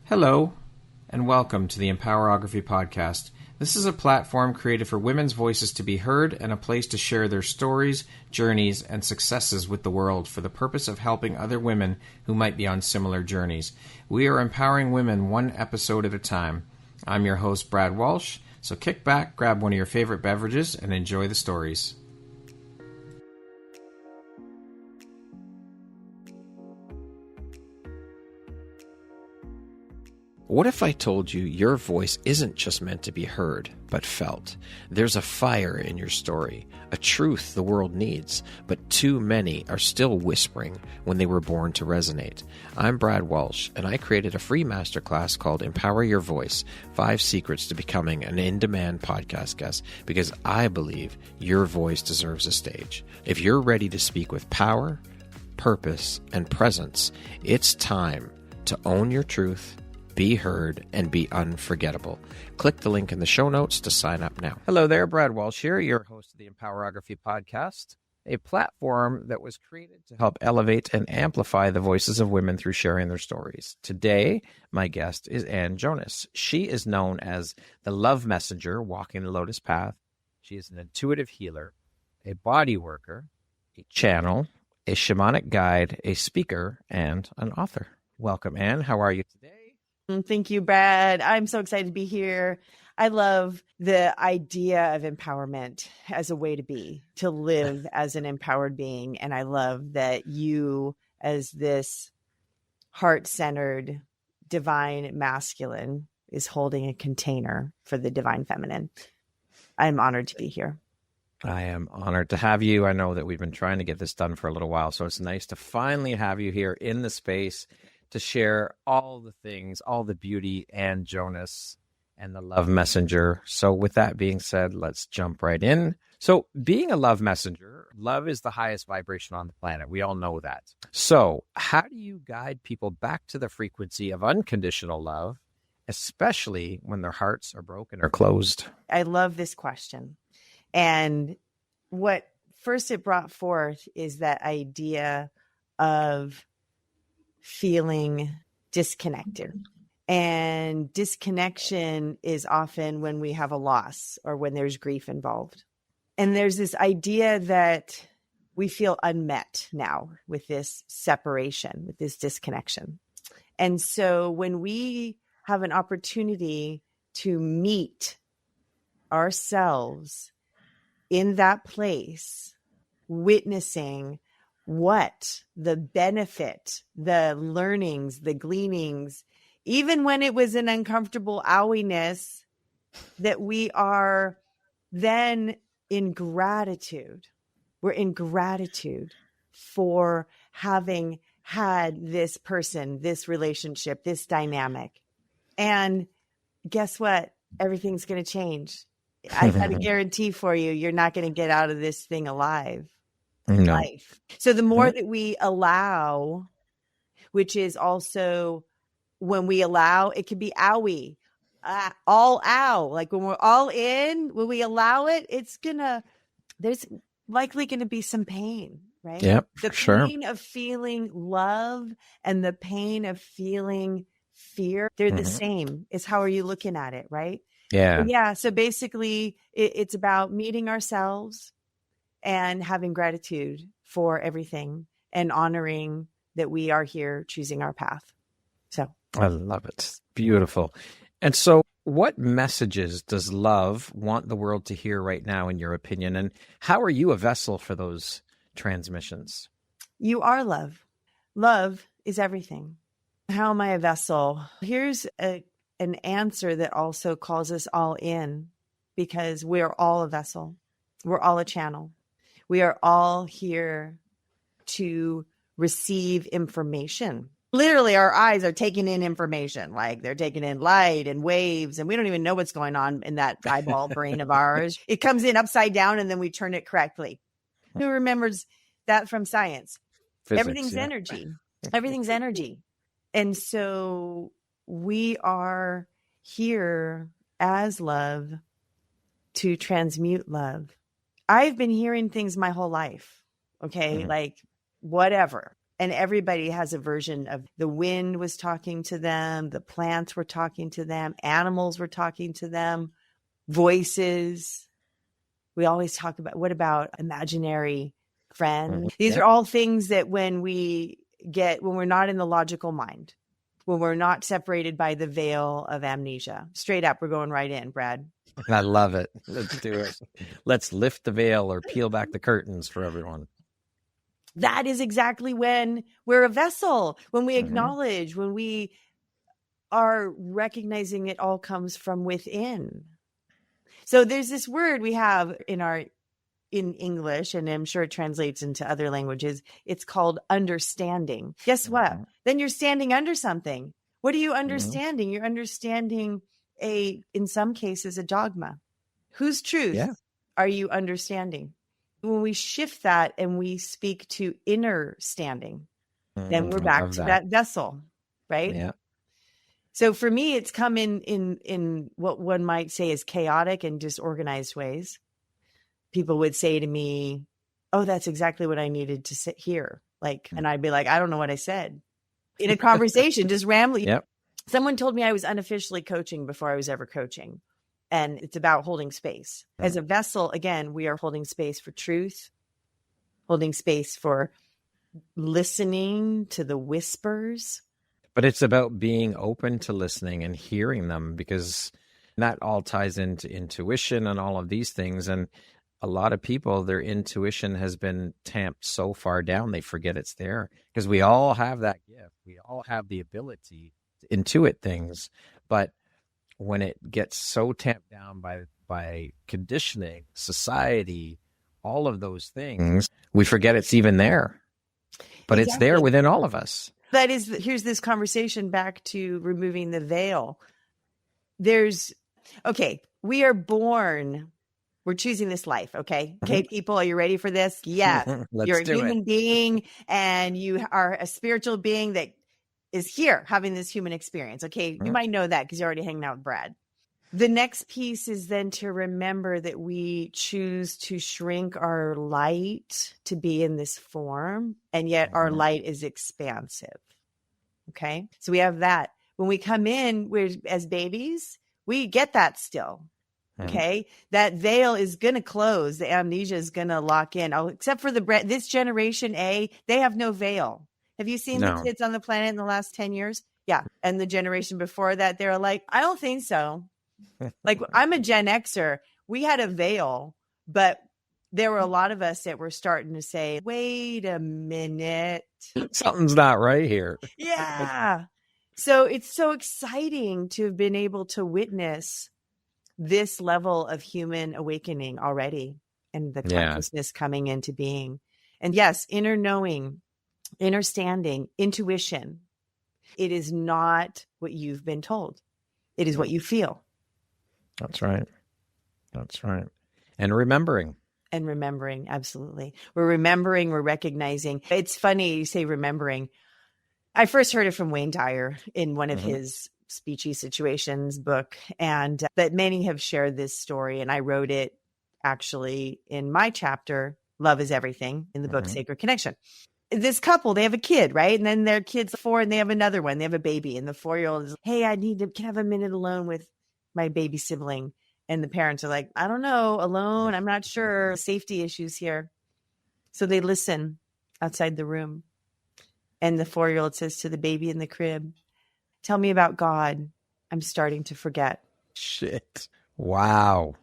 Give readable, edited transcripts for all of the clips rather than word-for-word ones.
Hello, and welcome to the Empowerography Podcast. This is a platform created for women's voices to be heard and a place to share their stories, journeys, and successes with the world for the purpose of helping other women who might be on similar journeys. We are empowering women one episode at a time. I'm your host, Brad Walsh, so kick back, grab one of your favorite beverages, and enjoy the stories. What if I told you your voice isn't just meant to be heard, but felt? There's a fire in your story, a truth the world needs, but too many are still whispering when they were born to resonate. I'm Brad Walsh, and I created a free masterclass called Empower Your Voice, 5 Secrets to Becoming an In-Demand Podcast Guest, because I believe your voice deserves a stage. If you're ready to speak with power, purpose, and presence, it's time to own your truth, be heard, and be unforgettable. Click the link in the show notes to sign up now. Hello there, Brad Walsh here, your host of the Empowerography Podcast, a platform that was created to help elevate and amplify the voices of women through sharing their stories. Today, my guest is Ann Jonas. She is known as the love messenger walking the Lotus Path. She is an intuitive healer, a body worker, a channel, a shamanic guide, a speaker, and an author. Welcome, Ann. How are you today? Thank you, Brad. I'm so excited to be here. I love the idea of empowerment as a way to be, to live as an empowered being. And I love that you, as this heart-centered divine masculine, is holding a container for the divine feminine. I'm honored to be here. I am honored to have you. I know that we've been trying to get this done for a little while, so it's nice to finally have you here in the space to share all the things, all the beauty, Ann Jonas and the love messenger. So with that being said, let's jump right in. So being a love messenger, love is the highest vibration on the planet. We all know that. So how do you guide people back to the frequency of unconditional love, especially when their hearts are broken or closed? I love this question. And what first it brought forth is that idea of feeling disconnected. And disconnection is often when we have a loss or when there's grief involved. And there's this idea that we feel unmet now with this separation, with this disconnection. And so when we have an opportunity to meet ourselves in that place, witnessing what the benefit, the learnings, the gleanings, even when it was an uncomfortable owiness, that we are then in gratitude. We're in gratitude for having had this person, this relationship, this dynamic. And guess what? Everything's going to change. I got a guarantee for you, you're not going to get out of this thing alive. No. Life. So the more that we allow, which is also when we allow, it can be owie, all out. Like when we're all in, when we allow it, there's likely going to be some pain, right? Yep, the sure. pain of feeling love and the pain of feeling fear, they're the same. It's how are you looking at it, right? Yeah. Yeah. So basically it's about meeting ourselves and having gratitude for everything and honoring that we are here choosing our path. So I love it. Beautiful. And so what messages does love want the world to hear right now, in your opinion? And how are you a vessel for those transmissions? You are love. Love is everything. How am I a vessel? Here's an answer that also calls us all in, because we're all a vessel. We're all a channel. We are all here to receive information. Literally, our eyes are taking in information, like they're taking in light and waves, and we don't even know what's going on in that eyeball brain of ours. It comes in upside down, and then we turn it correctly. Who remembers that from science? Physics, Everything's energy. Everything's energy. And so we are here as love to transmute love. I've been hearing things my whole life. Okay. Like whatever. And everybody has a version of the wind was talking to them, the plants were talking to them, animals were talking to them, voices. We always talk about, what about imaginary friends? These are all things that when we're not in the logical mind, when we're not separated by the veil of amnesia. Straight up, we're going right in, Brad. I love it. Let's do it. Let's lift the veil or peel back the curtains for everyone. That is exactly when we're a vessel, when we acknowledge, when we are recognizing it all comes from within. So there's this word we have in English, and I'm sure it translates into other languages. It's called understanding. Guess what? Then you're standing under something. What are you understanding? You're understanding in some cases, a dogma. Whose truth are you understanding? When we shift that and we speak to inner standing, then we're back to that vessel, right? Yeah. So for me, it's come in what one might say is chaotic and disorganized ways. People would say to me, "Oh, that's exactly what I needed to sit here." And I'd be like, "I don't know what I said." In a conversation, just rambling. Yep. Someone told me I was unofficially coaching before I was ever coaching. And it's about holding space. As a vessel, again, we are holding space for truth, holding space for listening to the whispers. But it's about being open to listening and hearing them, because that all ties into intuition and all of these things. And a lot of people, their intuition has been tamped so far down, they forget it's there, because we all have that gift. We all have the ability to intuit things. But when it gets so tamped down by conditioning, society, all of those things, we forget it's even there. But It's there within all of us. Here's this conversation back to removing the veil. We are born, we're choosing this life, okay? Okay, people, are you ready for this? Yes. You're a human being, and you are a spiritual being that is here having this human experience. Okay, you might know that because you're already hanging out with Brad. The next piece is then to remember that we choose to shrink our light to be in this form, and yet our light is expansive. Okay, so we have that. When we come in, as babies, we get that still. Okay, that veil is going to close. The amnesia is going to lock in. Except for this generation A, they have no veil. Have you seen the kids on the planet in the last 10 years? Yeah. And the generation before that, they're like, I don't think so. Like, I'm a Gen Xer. We had a veil, but there were a lot of us that were starting to say, wait a minute. Something's not right here. Yeah. So it's so exciting to have been able to witness this level of human awakening already, and the consciousness coming into being. And yes, inner knowing, understanding, intuition. It is not what you've been told. It is what you feel. That's right. That's right. And remembering. Absolutely. We're remembering, we're recognizing. It's funny you say remembering. I first heard it from Wayne Dyer in one of his Speechy Situations book, and that many have shared this story. And I wrote it actually in my chapter, Love is Everything, in the book Sacred Connection. This couple, they have a kid, right? And then their kid's 4 and they have another one. They have a baby, and the 4-year-old is, hey, can I have a minute alone with my baby sibling? And the parents are like, I don't know, alone. I'm not sure. Safety issues here. So they listen outside the room. And the 4-year-old says to the baby in the crib, tell me about God. I'm starting to forget. Shit. Wow.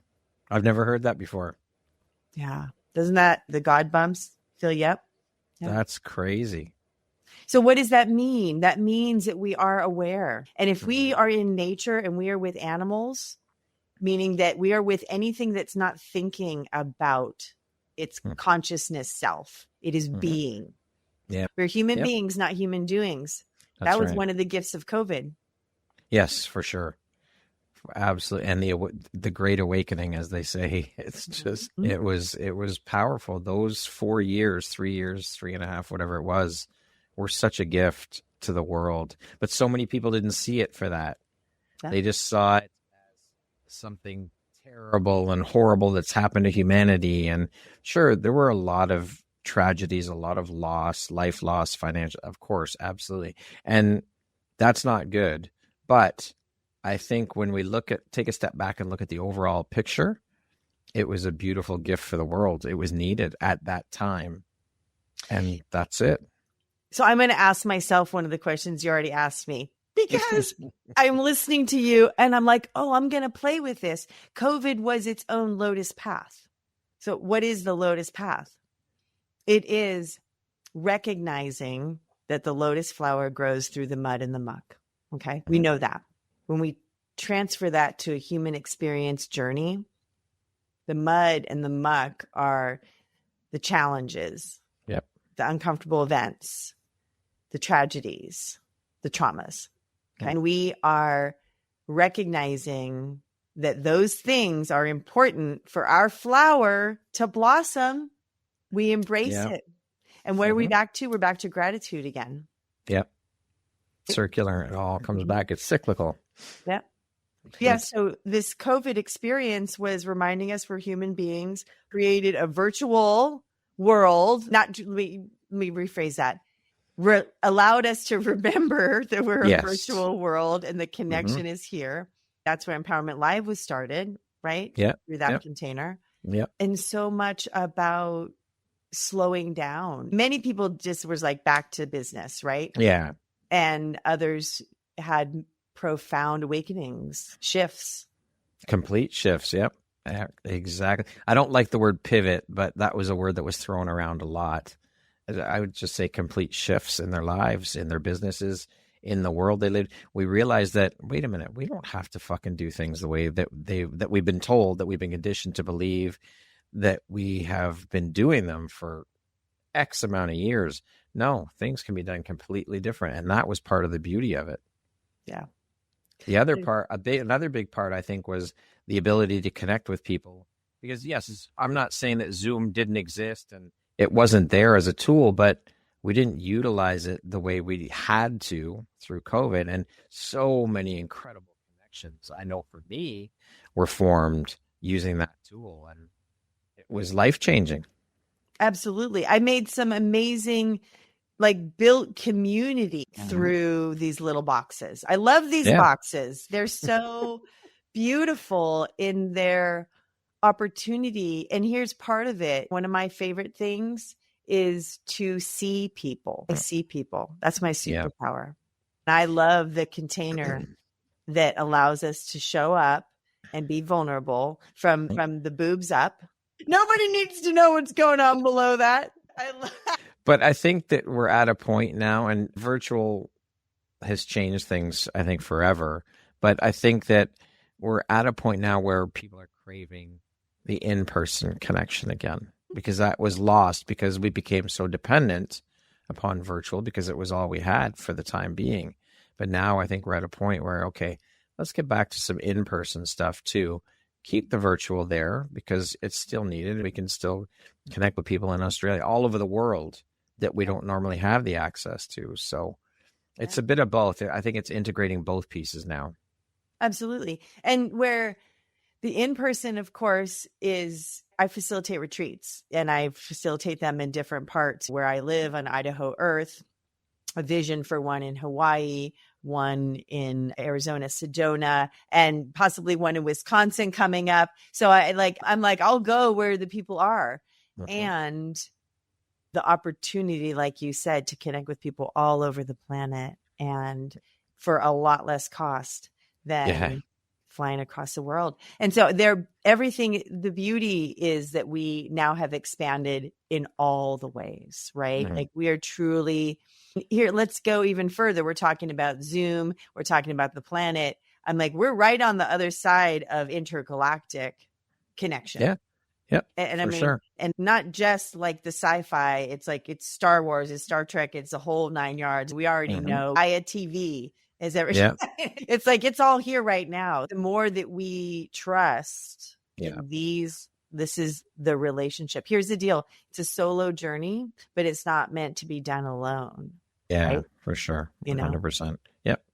I've never heard that before. Yeah. Doesn't the God bumps fill you up? Yeah. That's crazy. So what does that mean? That means that we are aware. And if we are in nature and we are with animals, meaning that we are with anything that's not thinking about its consciousness self, it is being. Yeah. We're human beings, not human doings. That was one of the gifts of COVID. Yes, for sure. Absolutely. And the great awakening, as they say, it's just, it was powerful. Those 4 years, 3 years, 3.5, whatever it was, were such a gift to the world. But so many people didn't see it for that. Yeah. They just saw it as something terrible and horrible that's happened to humanity. And sure, there were a lot of tragedies, a lot of loss, life loss, financial, of course, absolutely. And that's not good. But I think when we take a step back and look at the overall picture, it was a beautiful gift for the world. It was needed at that time. And that's it. So I'm going to ask myself one of the questions you already asked me, because I'm listening to you and I'm like, oh, I'm going to play with this. COVID was its own Lotus Path. So what is the Lotus Path? It is recognizing that the lotus flower grows through the mud and the muck. Okay. We know that. When we transfer that to a human experience journey, the mud and the muck are the challenges, the uncomfortable events, the tragedies, the traumas. Okay? And we are recognizing that those things are important for our flower to blossom. We embrace it. And where are we back to? We're back to gratitude again. Yep. Circular. It all comes back. It's cyclical. Yep. Yeah. So this COVID experience was reminding us we're human beings, created a virtual world. Let me rephrase that. Allowed us to remember that we're a virtual world and the connection is here. That's where Empowerment Live was started, right? Yeah. Through that container. Yeah. And so much about slowing down. Many people just was like back to business, right? Yeah. And others had profound awakenings, shifts. Complete shifts. Yep. Exactly. I don't like the word pivot, but that was a word that was thrown around a lot. I would just say complete shifts in their lives, in their businesses, in the world they lived. We realized that, wait a minute, we don't have to fucking do things the way that we've been told, that we've been conditioned to believe, that we have been doing them for X amount of years. No, things can be done completely different. And that was part of the beauty of it. Yeah. The other part, another big part, I think, was the ability to connect with people. Because yes, I'm not saying that Zoom didn't exist and it wasn't there as a tool, but we didn't utilize it the way we had to through COVID. And so many incredible connections, I know for me, were formed using that tool. And it was life-changing. Absolutely. I made some amazing, built community through these little boxes. I love these boxes. They're so beautiful in their opportunity. And here's part of it. One of my favorite things is to see people. I see people. That's my superpower. And I love the container that allows us to show up and be vulnerable from the boobs up. Nobody needs to know what's going on below that. But I think that we're at a point now, and virtual has changed things, I think, forever. But I think that we're at a point now where people are craving the in-person connection again, because that was lost because we became so dependent upon virtual because it was all we had for the time being. But now I think we're at a point where, okay, let's get back to some in-person stuff too. Keep the virtual there because it's still needed. We can still connect with people in Australia, all over the world that we don't normally have the access to. So it's a bit of both. I think it's integrating both pieces now. Absolutely. And where the in-person, of course, is I facilitate retreats and I facilitate them in different parts where I live on Idaho Earth, a vision for one in Hawaii, one in Arizona, Sedona, and possibly one in Wisconsin coming up. So I'm like, I'll go where the people are. Okay. And the opportunity, like you said, to connect with people all over the planet and for a lot less cost than flying across the world. And so the beauty is that we now have expanded in all the ways, right? Mm-hmm. Like we are truly here. Let's go even further. We're talking about Zoom. We're talking about the planet. I'm like, we're right on the other side of intergalactic connection. Yeah. Yep. And I mean, and not just like the sci-fi, it's like, it's Star Wars, it's Star Trek, it's the whole 9 yards. We already know Gaia TV is everything. Yeah. It's like, it's all here right now. The more that we trust in this is the relationship. Here's the deal. It's a solo journey, but it's not meant to be done alone. Yeah, right? For sure. 100%. Yep.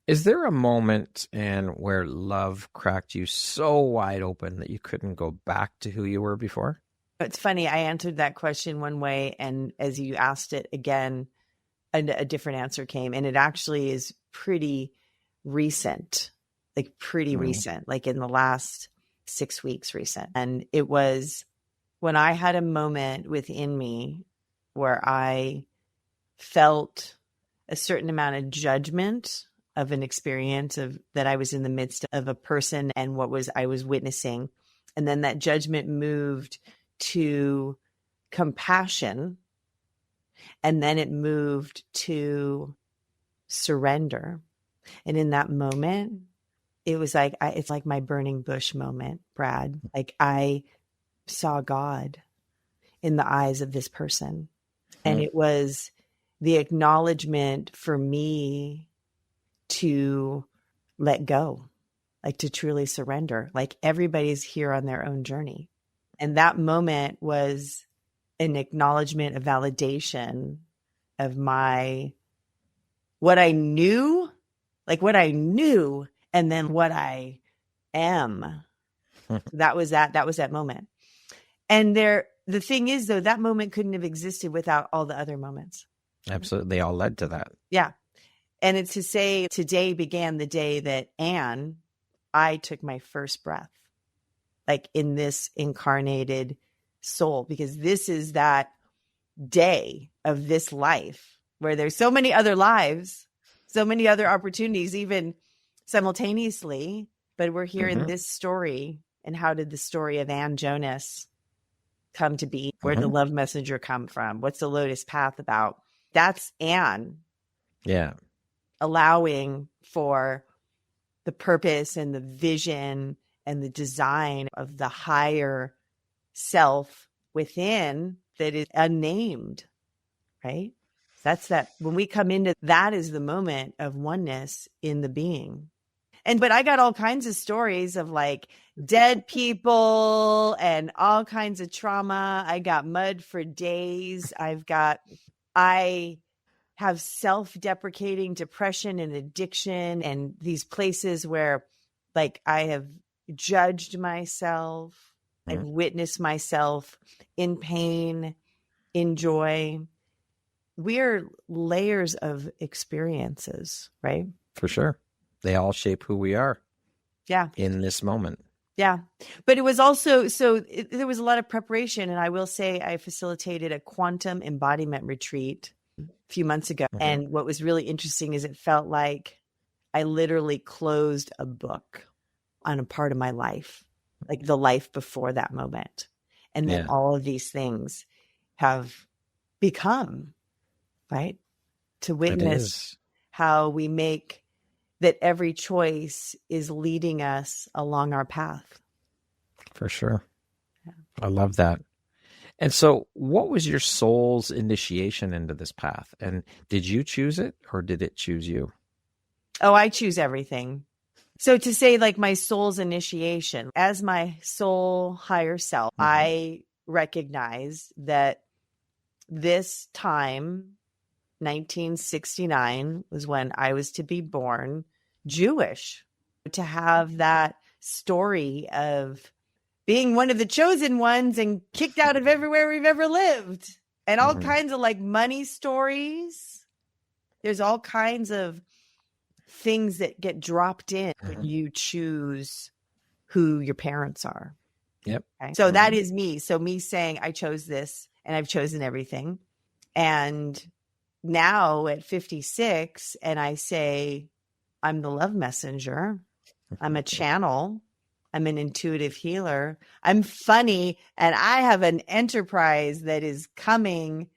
Is there a moment where love cracked you so wide open that you couldn't go back to who you were before? It's funny. I answered that question one way, and as you asked it again, a different answer came. And it actually is pretty recent, like in the last 6 weeks recent. And it was when I had a moment within me where I felt a certain amount of judgment of an experience of that I was in the midst of a person and I was witnessing. And then that judgment moved to compassion. And then it moved to surrender. And in that moment, it was like, it's like my burning bush moment, Brad. Like I saw God in the eyes of this person. And it was the acknowledgement for me to let go, like to truly surrender. Like everybody's here on their own journey. And that moment was an acknowledgement, a validation of what I knew, and then what I am. That was that moment. And the thing is, though, that moment couldn't have existed without all the other moments. Absolutely. They all led to that. Yeah. And it's to say today began the day that I took my first breath, like in this incarnated soul, because this is that day of this life where there's so many other lives, so many other opportunities, even simultaneously, but we're here in this story. And how did the story of Ann Jonas come to be? Where did the love messenger come from? What's the Lotus Path about? That's Ann. Yeah. Allowing for the purpose and the vision and the design of the higher self within that is unnamed, right? That's that when we come into that is the moment of oneness in the being. But I got all kinds of stories of like dead people and all kinds of trauma. I got mud for days. I have self-deprecating depression and addiction and these places where like I have judged myself. I've witnessed myself in pain, in joy. We're layers of experiences, right? For sure. They all shape who we are. Yeah. In this moment. Yeah. But it was also, there was a lot of preparation. And I will say I facilitated a quantum embodiment retreat a few months ago. And what was really interesting is it felt like I literally closed a book on a part of my life, like the life before that moment. And then all of these things have become, right? To witness how we make that every choice is leading us along our path. For sure. Yeah. I love that. And so what was your soul's initiation into this path? And did you choose it or did it choose you? Oh, I choose everything. So to say like my soul's initiation as my soul higher self, I recognize that this time, 1969 was when I was to be born Jewish, to have that story of being one of the chosen ones and kicked out of everywhere we've ever lived and all kinds of like money stories. There's all kinds of things that get dropped in when you choose who your parents are. Yep. Okay? So that is me. So me saying I chose this and I've chosen everything. And now at 56, and I say, I'm the love messenger. I'm a channel. I'm an intuitive healer. I'm funny. And I have an enterprise that is coming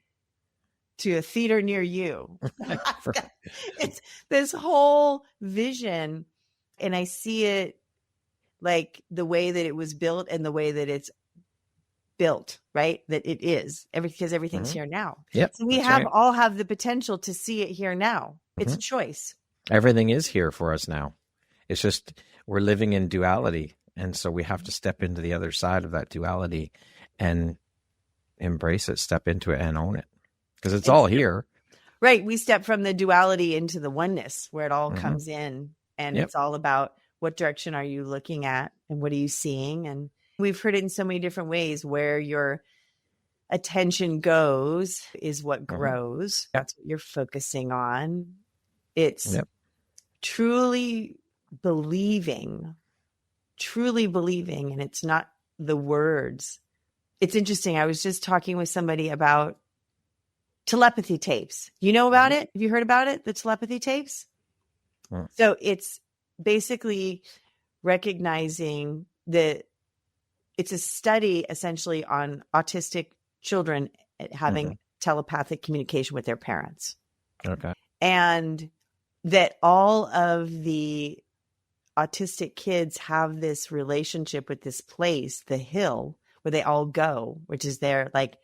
to a theater near you. It's this whole vision. And I see it like the way that it was built and the way that it's built, right? That it is because everything's here now. Yep, so we all have the potential to see it here now. It's a choice. Everything is here for us now. It's just we're living in duality. And so we have to step into the other side of that duality and embrace it, step into it and own it. Because it's all here. Right. We step from the duality into the oneness where it all comes in. And it's all about what direction are you looking at and what are you seeing? And We've heard it in so many different ways. Where your attention goes is what grows. That's what you're focusing on. It's truly believing, and it's not the words. It's interesting. I was just talking with somebody about telepathy tapes. You know about it? Have you heard about it? The telepathy tapes? So it's basically recognizing that it's a study essentially on autistic children having telepathic communication with their parents. Okay. And that all of the autistic kids have this relationship with this place, the hill, where they all go, which is their, like,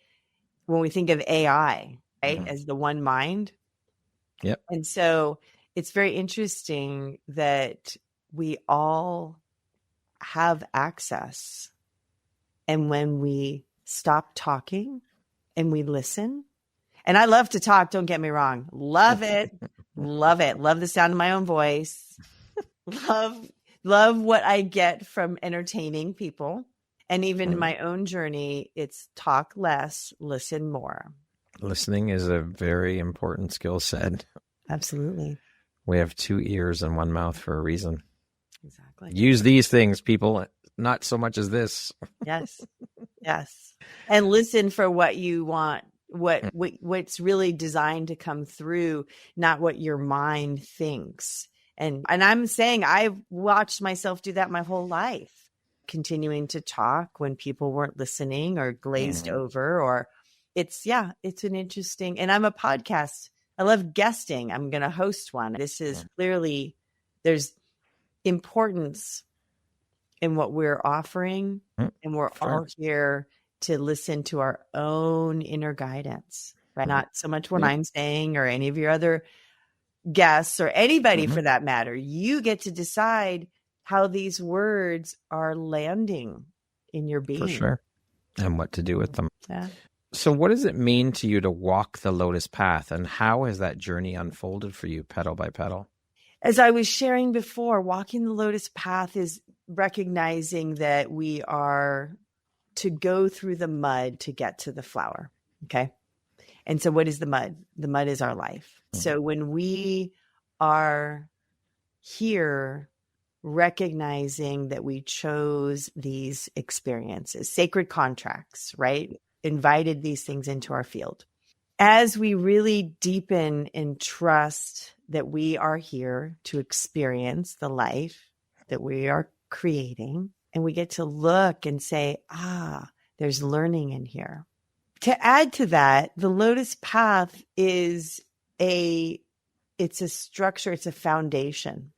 when we think of AI, right, as the one mind. Yep. And so it's very interesting that we all have access. And when we stop talking and we listen, and I love to talk, don't get me wrong. Love it. Love it. Love the sound of my own voice. Love what I get from entertaining people. And even in my own journey, it's talk less, listen more. Listening is a very important skill set. Absolutely. We have 2 ears and 1 mouth for a reason. Exactly. Use these things, people, not so much as this. Yes. Yes. And listen for what you want, what's really designed to come through, not what your mind thinks. And I'm saying I've watched myself do that my whole life, continuing to talk when people weren't listening or glazed over, or it's an interesting, and I'm a podcast. I love guesting. I'm going to host one. This is clearly, there's importance in what we're offering, and we're all here to listen to our own inner guidance, right? Not so much what I'm saying or any of your other guests or anybody for that matter. You get to decide how these words are landing in your being. For sure. And what to do with them. Yeah. So what does it mean to you to walk the Lotus Path, and how has that journey unfolded for you, petal by petal? As I was sharing before, walking the Lotus Path is recognizing that we are to go through the mud to get to the flower. Okay. And so what is the mud? The mud is our life. So when we are here recognizing that we chose these experiences, sacred contracts, right? Invited these things into our field. As we really deepen and trust that we are here to experience the life that we are creating, and we get to look and say, there's learning in here. To add to that, the Lotus Path is it's a structure, it's a foundation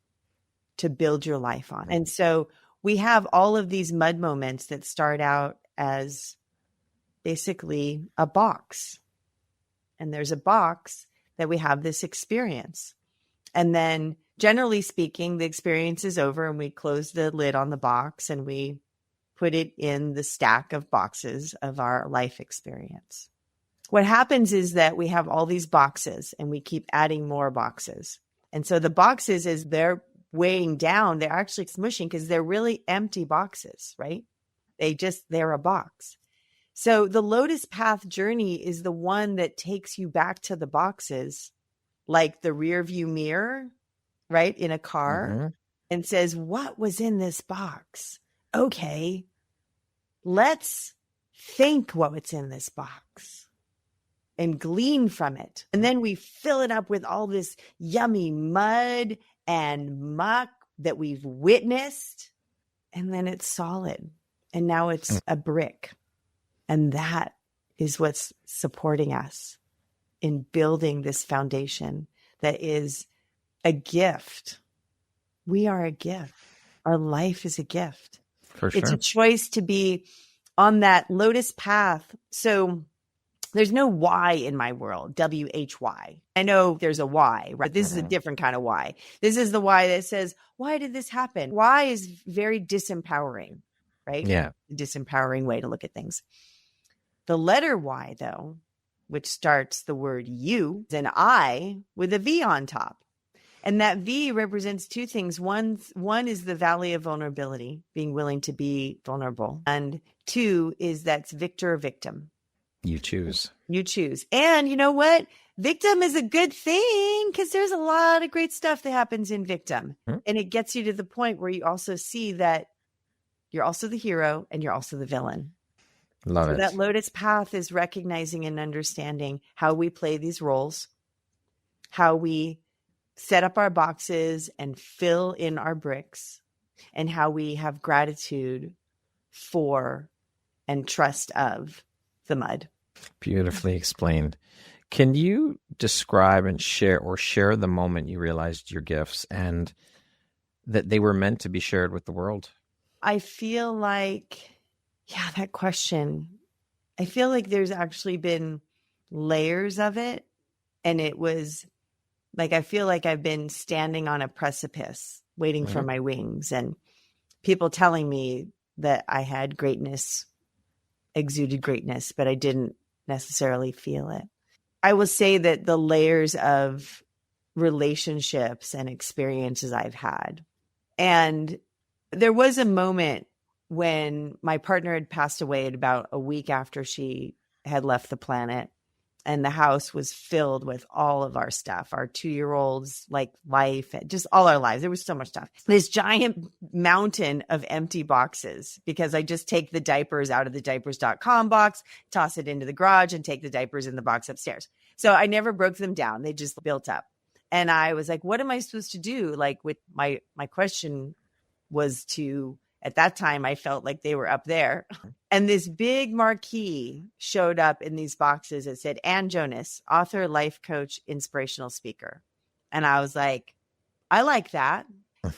to build your life on. And so we have all of these mud moments that start out as basically a box. And there's a box that we have this experience. And then generally speaking, the experience is over and we close the lid on the box and we put it in the stack of boxes of our life experience. What happens is that we have all these boxes and we keep adding more boxes. And so the boxes, as they're weighing down, they're actually smushing because they're really empty boxes, right? They're a box. So the Lotus Path journey is the one that takes you back to the boxes, like the rear view mirror, right? In a car, and says, what was in this box? Okay, let's think what's in this box and glean from it. And then we fill it up with all this yummy mud and muck that we've witnessed. And then it's solid. And now it's a brick. And that is what's supporting us in building this foundation that is a gift. We are a gift. Our life is a gift. For sure. It's a choice to be on that Lotus Path. So there's no Y in my world, W-H-Y. I know there's a Y, right? This is a different kind of Y. This is the Y that says, why did this happen? Y is very disempowering, right? Yeah. Disempowering way to look at things. The letter Y, though, which starts the word you, is an I with a V on top. And that V represents two things. One is the valley of vulnerability, being willing to be vulnerable. And two is that's victor or victim. You choose. You choose. And you know what? Victim is a good thing because there's a lot of great stuff that happens in victim. And it gets you to the point where you also see that you're also the hero and you're also the villain. Love it. That Lotus Path is recognizing and understanding how we play these roles, how we set up our boxes and fill in our bricks, and how we have gratitude for and trust of the mud. Beautifully explained. Can you describe and share the moment you realized your gifts and that they were meant to be shared with the world? I feel like, that question, I feel like there's actually been layers of it. And it was like, I feel like I've been standing on a precipice waiting for my wings, and people telling me that I had greatness, exuded greatness, but I didn't necessarily feel it. I will say that the layers of relationships and experiences I've had. And there was a moment when my partner had passed away at about a week after she had left the planet. And the house was filled with all of our stuff, our 2-year-old's life, just all our lives. There was so much stuff. This giant mountain of empty boxes, because I just take the diapers out of the diapers.com box, toss it into the garage, and take the diapers in the box upstairs. So I never broke them down. They just built up. And I was like, what am I supposed to do? With my question was to, at that time, I felt like they were up there. And this big marquee showed up in these boxes. It said, Ann Jonas, author, life coach, inspirational speaker. And I was like, I like that.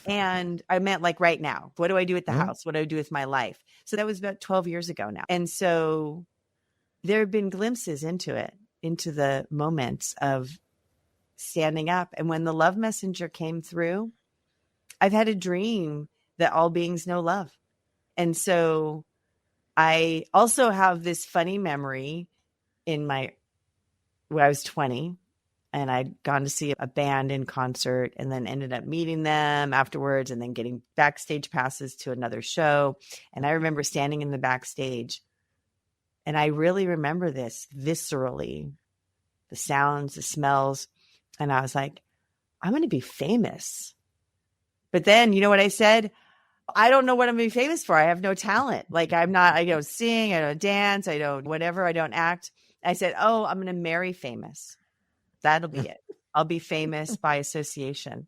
And I meant right now. What do I do at the house? What do I do with my life? So that was about 12 years ago now. And so there have been glimpses into it, into the moments of standing up. And when the love messenger came through, I've had a dream that all beings know love. And so I also have this funny memory when I was 20, and I'd gone to see a band in concert and then ended up meeting them afterwards and then getting backstage passes to another show. And I remember standing in the backstage, and I really remember this viscerally, the sounds, the smells. And I was like, I'm going to be famous. But then, you know what I said? I don't know what I'm going to be famous for. I have no talent. I'm not, I don't sing, I don't dance, I don't whatever, I don't act. I said, oh, I'm going to marry famous. That'll be it. I'll be famous by association.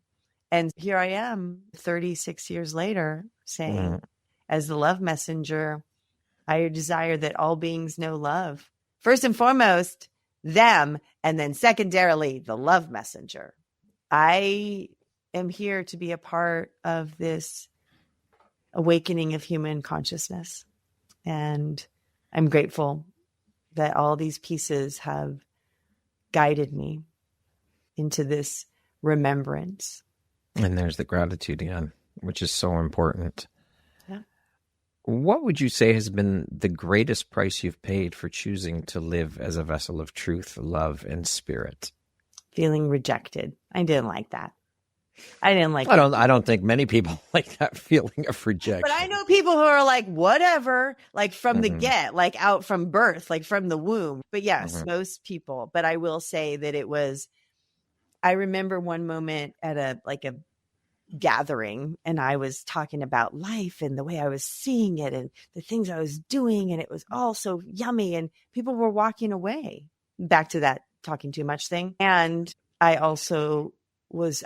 And here I am 36 years later saying, as the love messenger, I desire that all beings know love. First and foremost, them, and then secondarily, the love messenger. I am here to be a part of this awakening of human consciousness. And I'm grateful that all these pieces have guided me into this remembrance. And there's the gratitude again, which is so important. Yeah. What would you say has been the greatest price you've paid for choosing to live as a vessel of truth, love, and spirit? Feeling rejected. I didn't like that. I don't think many people like that feeling of rejection. But I know people who are like, whatever, from the get, out from birth, from the womb. But yes, most people. But I will say that I remember one moment at a gathering, and I was talking about life and the way I was seeing it and the things I was doing. And it was all so yummy. And people were walking away, back to that talking too much thing. And I also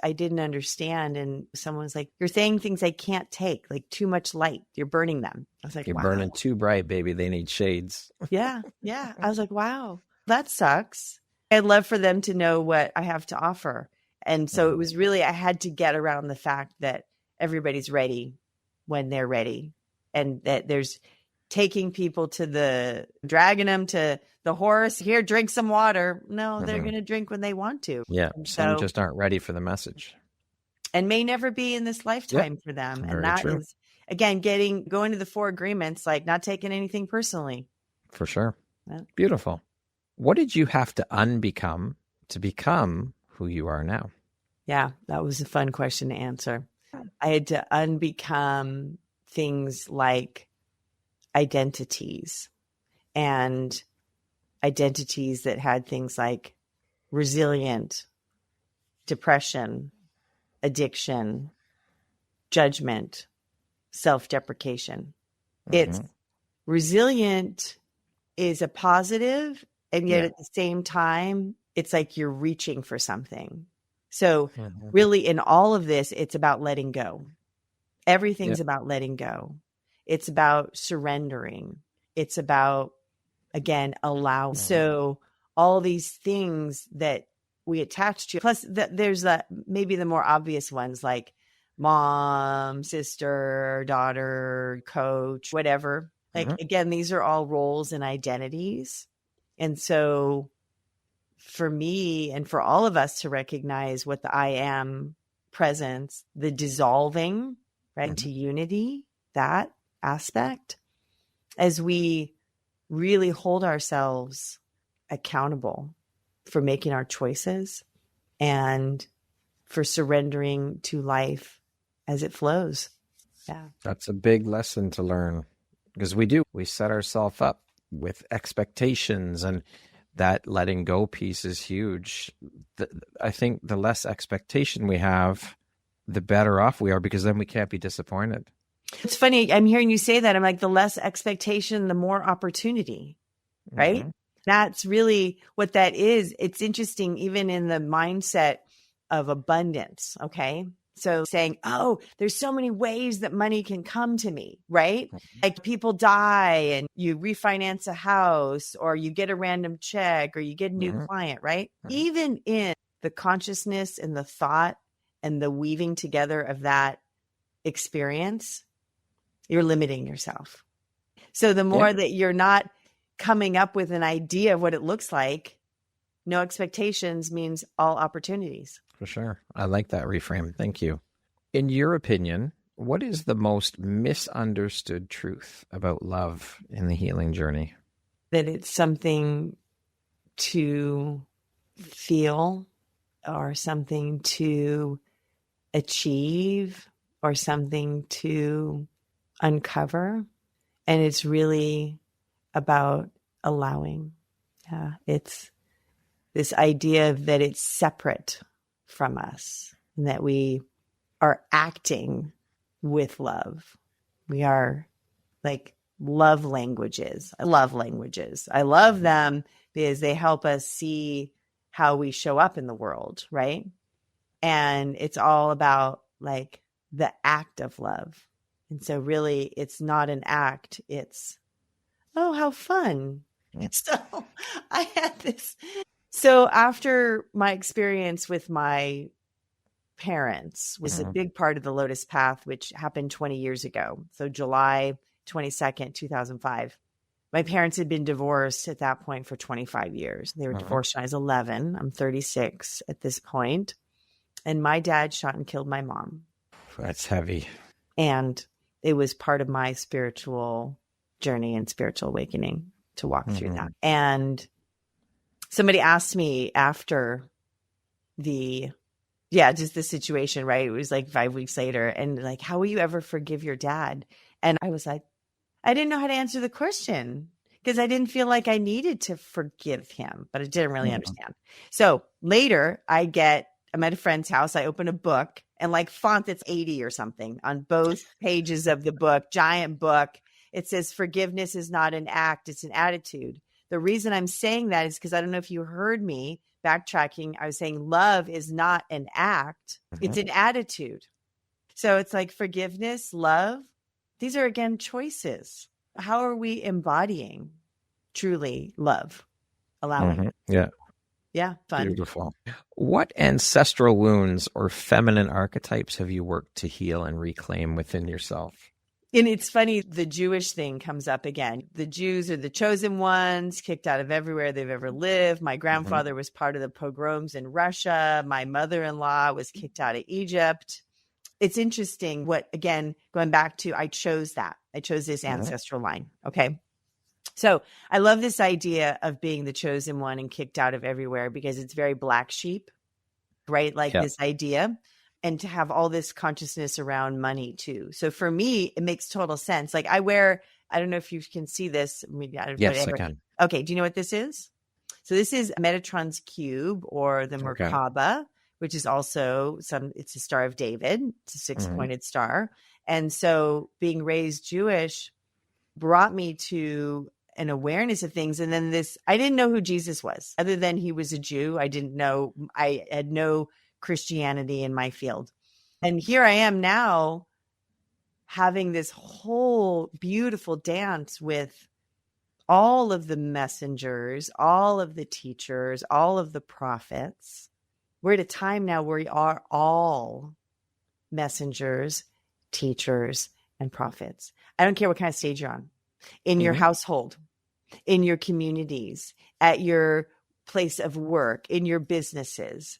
I didn't understand. And someone was like, you're saying things I can't take, too much light. You're burning them. I was like, you're wow. burning too bright, baby. They need shades. Yeah. Yeah. I was like, wow, that sucks. I'd love for them to know what I have to offer. And so it was really, I had to get around the fact that everybody's ready when they're ready. And that there's taking people dragging them to the horse. Here, drink some water. No, they're going to drink when they want to. Yeah. Some just aren't ready for the message. And may never be in this lifetime for them. Very and that true. is, again, going to the 4 agreements, not taking anything personally. For sure. Yeah. Beautiful. What did you have to unbecome to become who you are now? Yeah, that was a fun question to answer. I had to unbecome things like identities, and identities that had things like resilient, depression, addiction, judgment, self-deprecation. It's resilient is a positive, and yet at the same time, it's like you're reaching for something. So really in all of this, it's about letting go. Everything's about letting go. It's about surrendering. It's about, again, allow. So all these things that we attach to, plus there's maybe the more obvious ones like mom, sister, daughter, coach, whatever. Like, again, these are all roles and identities. And so for me and for all of us to recognize what the I am presence, the dissolving, right, to unity, that aspect, as we really hold ourselves accountable for making our choices and for surrendering to life as it flows. Yeah. That's a big lesson to learn, because we set ourselves up with expectations, and that letting go piece is huge. I think the less expectation we have, the better off we are, because then we can't be disappointed. It's funny. I'm hearing you say that. I'm like, the less expectation, the more opportunity, right? That's really what that is. It's interesting, even in the mindset of abundance. Okay. So saying, oh, there's so many ways that money can come to me, right? Like people die and you refinance a house, or you get a random check, or you get a new client, right? Even in the consciousness and the thought and the weaving together of that experience, you're limiting yourself. So the more that you're not coming up with an idea of what it looks like, no expectations means all opportunities. For sure. I like that reframe. Thank you. In your opinion, what is the most misunderstood truth about love in the healing journey? That it's something to feel, or something to achieve, or something to uncover. And it's really about allowing. It's this idea that it's separate from us, and that we are acting with love. We are like love languages. I love languages. I love them because they help us see how we show up in the world, right? And it's all about like the act of love. And so really it's not an act. It's, oh, how fun. So I had this. So after my experience with my parents was a big part of the Lotus Path, which happened 20 years ago. So July 22nd, 2005. My parents had been divorced at that point for 25 years. They were divorced when I was 11. I'm 36 at this point. And my dad shot and killed my mom. That's heavy. And it was part of my spiritual journey and spiritual awakening to walk through that. And somebody asked me after just the situation, right? It was like 5 weeks later, and like, how will you ever forgive your dad? And I was like, I didn't know how to answer the question because I didn't feel like I needed to forgive him, but I didn't really understand. So later I'm at a friend's house. I open a book, and like font that's 80 or something on both pages of the book, giant book. It says, forgiveness is not an act, it's an attitude. The reason I'm saying that is because I don't know if you heard me backtracking. I was saying love is not an act, it's an attitude. So it's like forgiveness, love. These are, again, choices. How are we embodying truly love? Allowing. Yeah, fun. Beautiful. What ancestral wounds or feminine archetypes have you worked to heal and reclaim within yourself? And it's funny, the Jewish thing comes up again. The Jews are the chosen ones, kicked out of everywhere they've ever lived. My grandfather was part of the pogroms in Russia. My mother-in-law was kicked out of Egypt. It's interesting what, again, going back to, I chose this ancestral line. Okay. So I love this idea of being the chosen one and kicked out of everywhere because it's very black sheep. right? Like Yeah. this idea, and to have all this consciousness around money too. So for me, it makes total sense. Like I don't know if you can see this. Yes, I can. Okay. Do you know what this is? So this is Metatron's cube, or the Okay. Merkaba, which is also it's a Star of David. It's a 6-pointed star. And so being raised Jewish brought me to an awareness of things. And then I didn't know who Jesus was, other than he was a Jew. I had no Christianity in my field. And here I am now having this whole beautiful dance with all of the messengers, all of the teachers, all of the prophets. We're at a time now where we are all messengers, teachers, and prophets. I don't care what kind of stage you're on, in your household, in your communities, at your place of work, in your businesses.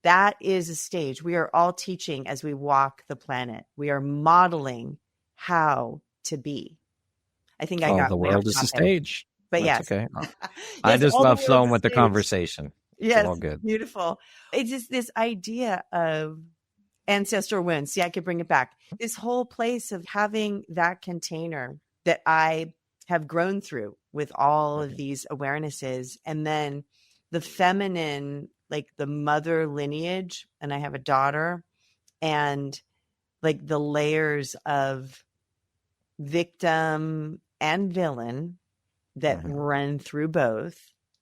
That is a stage. We are all teaching as we walk the planet. We are modeling how to be. I think I got the world is the stage. But That's yes. okay. Yes, I just all the love world's flowing a with the stage. conversation. Yes, It's all good. beautiful. It's just this idea of ancestral wounds. See, I could bring it back. This whole place of having that container that I have grown through with all of these awarenesses, and then the feminine, like the mother lineage, and I have a daughter, and like the layers of victim and villain that run through both.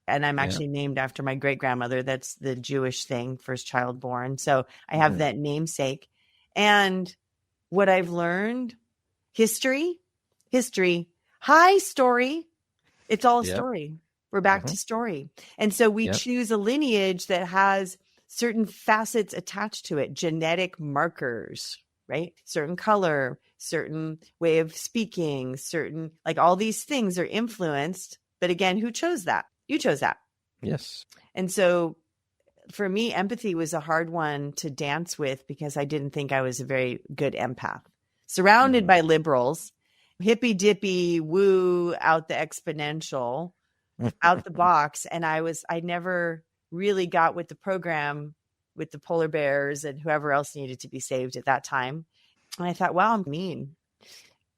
And I'm actually named after my great grandmother. That's the Jewish thing, first child born. So I have that namesake. And what I've learned, history, hi, story. It's all a story. We're back to story. And so we choose a lineage that has certain facets attached to it, genetic markers, right? Certain color, certain way of speaking, certain, like all these things are influenced. But again, who chose that? You chose that. Yes. And so for me, empathy was a hard one to dance with because I didn't think I was a very good empath. Surrounded by liberals, hippy dippy, woo, out the exponential, out the box. And I never really got with the program with the polar bears and whoever else needed to be saved at that time. And I thought, wow, I'm mean.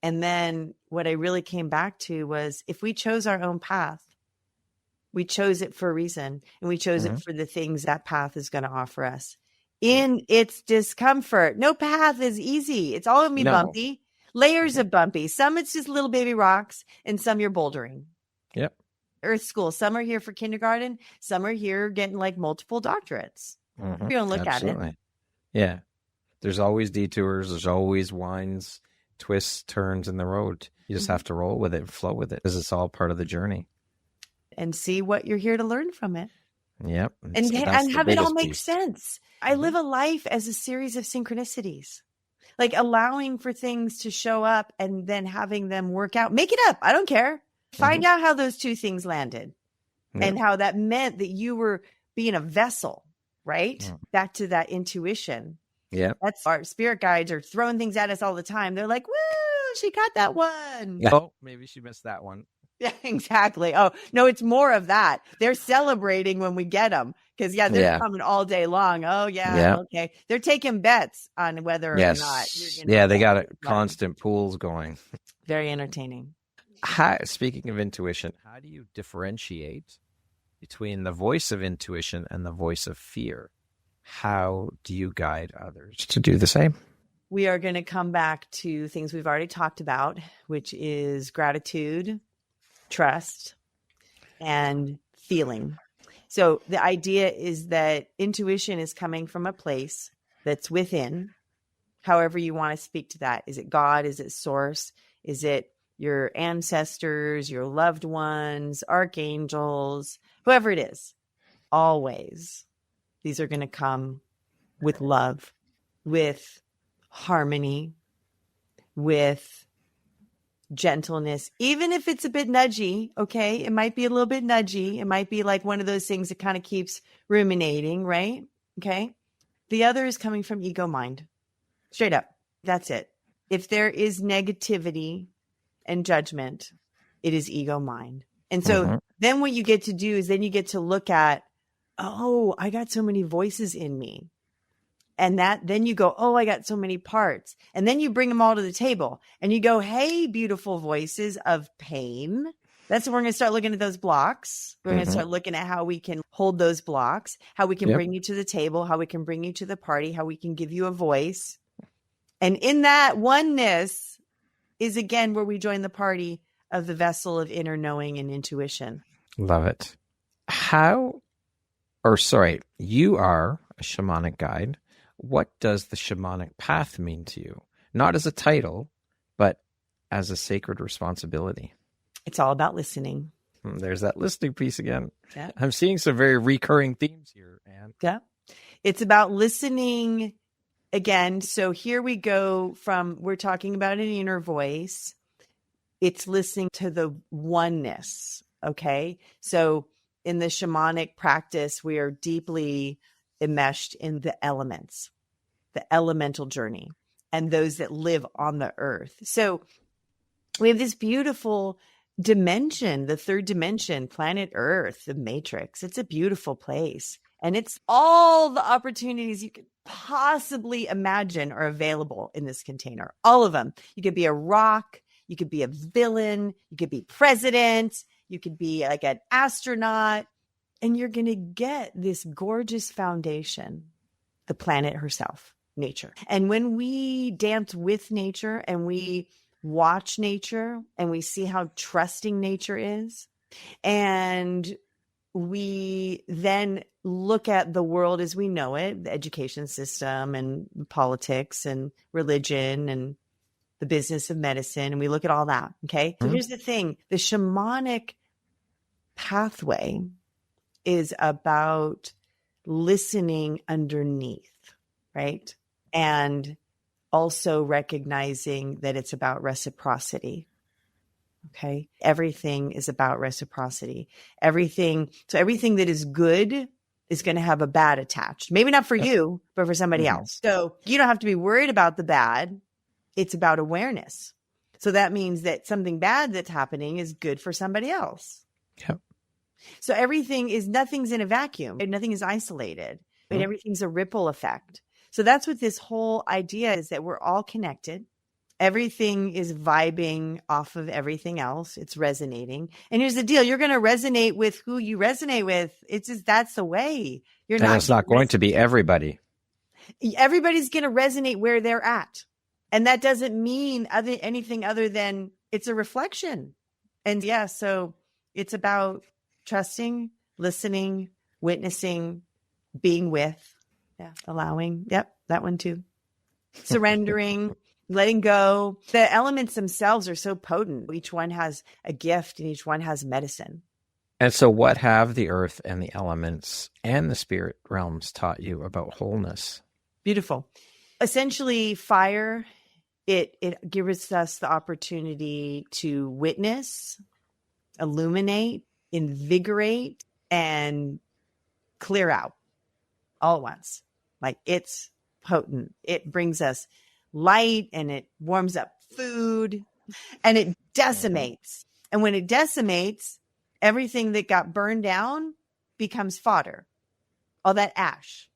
And then what I really came back to was, if we chose our own path, we chose it for a reason, and we chose it for the things that path is going to offer us in its discomfort. No path is easy. It's all going to be bumpy, layers of bumpy. Some it's just little baby rocks, and some you're bouldering. Yep. Earth school. Some are here for kindergarten. Some are here getting like multiple doctorates. You don't look at it. Yeah. There's always detours. There's always winds, twists, turns in the road. You just have to roll with it and flow with it, because it's all part of the journey. And see what you're here to learn from it. Yep. And have it all make sense. I live a life as a series of synchronicities, like allowing for things to show up and then having them work out. Make it up. I don't care. Find out how those two things landed and how that meant that you were being a vessel, right? Back to that intuition. Yeah. That's our spirit guides are throwing things at us all the time. They're like, woo, she got that one. Oh, maybe she missed that one. Yeah, exactly. Oh, no, it's more of that. They're celebrating when we get them because, they're coming all day long. Oh, okay. They're taking bets on whether or not. They got constant pools going. Very entertaining. Speaking of intuition, how do you differentiate between the voice of intuition and the voice of fear? How do you guide others to do the same? We are going to come back to things we've already talked about, which is gratitude, trust, and feeling. So the idea is that intuition is coming from a place that's within, however you want to speak to that. Is it God? Is it source? Is it your ancestors, your loved ones, archangels, whoever it is? Always, these are going to come with love, with harmony, with gentleness, even if it's a bit nudgy. Okay. It might be a little bit nudgy. It might be like one of those things that kind of keeps ruminating, right? Okay. The other is coming from ego mind. Straight up. That's it. If there is negativity and judgment, it is ego mind. And so then what you get to do is then you get to look at, oh, I got so many voices in me. And then you go, oh, I got so many parts. And then you bring them all to the table and you go, hey, beautiful voices of pain. That's when we're going to start looking at those blocks. We're going to start looking at how we can hold those blocks, how we can bring you to the table, how we can bring you to the party, how we can give you a voice. And in that oneness is, again, where we join the party of the vessel of inner knowing and intuition. Love it. You are a shamanic guide. What does the shamanic path mean to you? Not as a title, but as a sacred responsibility. It's all about listening. There's that listening piece again. Yeah. I'm seeing some very recurring themes here, Ann. Yeah. It's about listening again. So here we go we're talking about an inner voice. It's listening to the oneness. Okay. So in the shamanic practice, we are deeply enmeshed in the elements, the elemental journey, and those that live on the earth. So we have this beautiful dimension, the third dimension, planet Earth, the matrix. It's a beautiful place. And it's all the opportunities you could possibly imagine are available in this container. All of them. You could be a rock. You could be a villain. You could be president. You could be like an astronaut. And you're going to get this gorgeous foundation, the planet herself, nature. And when we dance with nature and we watch nature and we see how trusting nature is, and we then look at the world as we know it, the education system and politics and religion and the business of medicine, and we look at all that. Okay. So here's the thing. The shamanic pathway is about listening underneath, right? And also recognizing that it's about reciprocity. Okay. Everything is about reciprocity. Everything that is good is going to have a bad attached. Maybe not for you, but for somebody else. So you don't have to be worried about the bad. It's about awareness. So that means that something bad that's happening is good for somebody else. Yep. So nothing's in a vacuum. Nothing is isolated, but everything's a ripple effect. So that's what this whole idea is, that we're all connected. Everything is vibing off of everything else. It's resonating. And here's the deal. You're going to resonate with who you resonate with. It's just, that's the way. It's not going to be everybody. Everybody's going to resonate where they're at. And that doesn't mean anything other than it's a reflection. And so it's about trusting, listening, witnessing, being with, allowing. Yep, that one too. Surrendering, letting go. The elements themselves are so potent. Each one has a gift and each one has medicine. And so what have the earth and the elements and the spirit realms taught you about wholeness? Beautiful. Essentially, fire, it gives us the opportunity to witness, illuminate, invigorate, and clear out all at once. Like, it's potent. It brings us light and it warms up food and it decimates. And when it decimates, everything that got burned down becomes fodder, all that ash.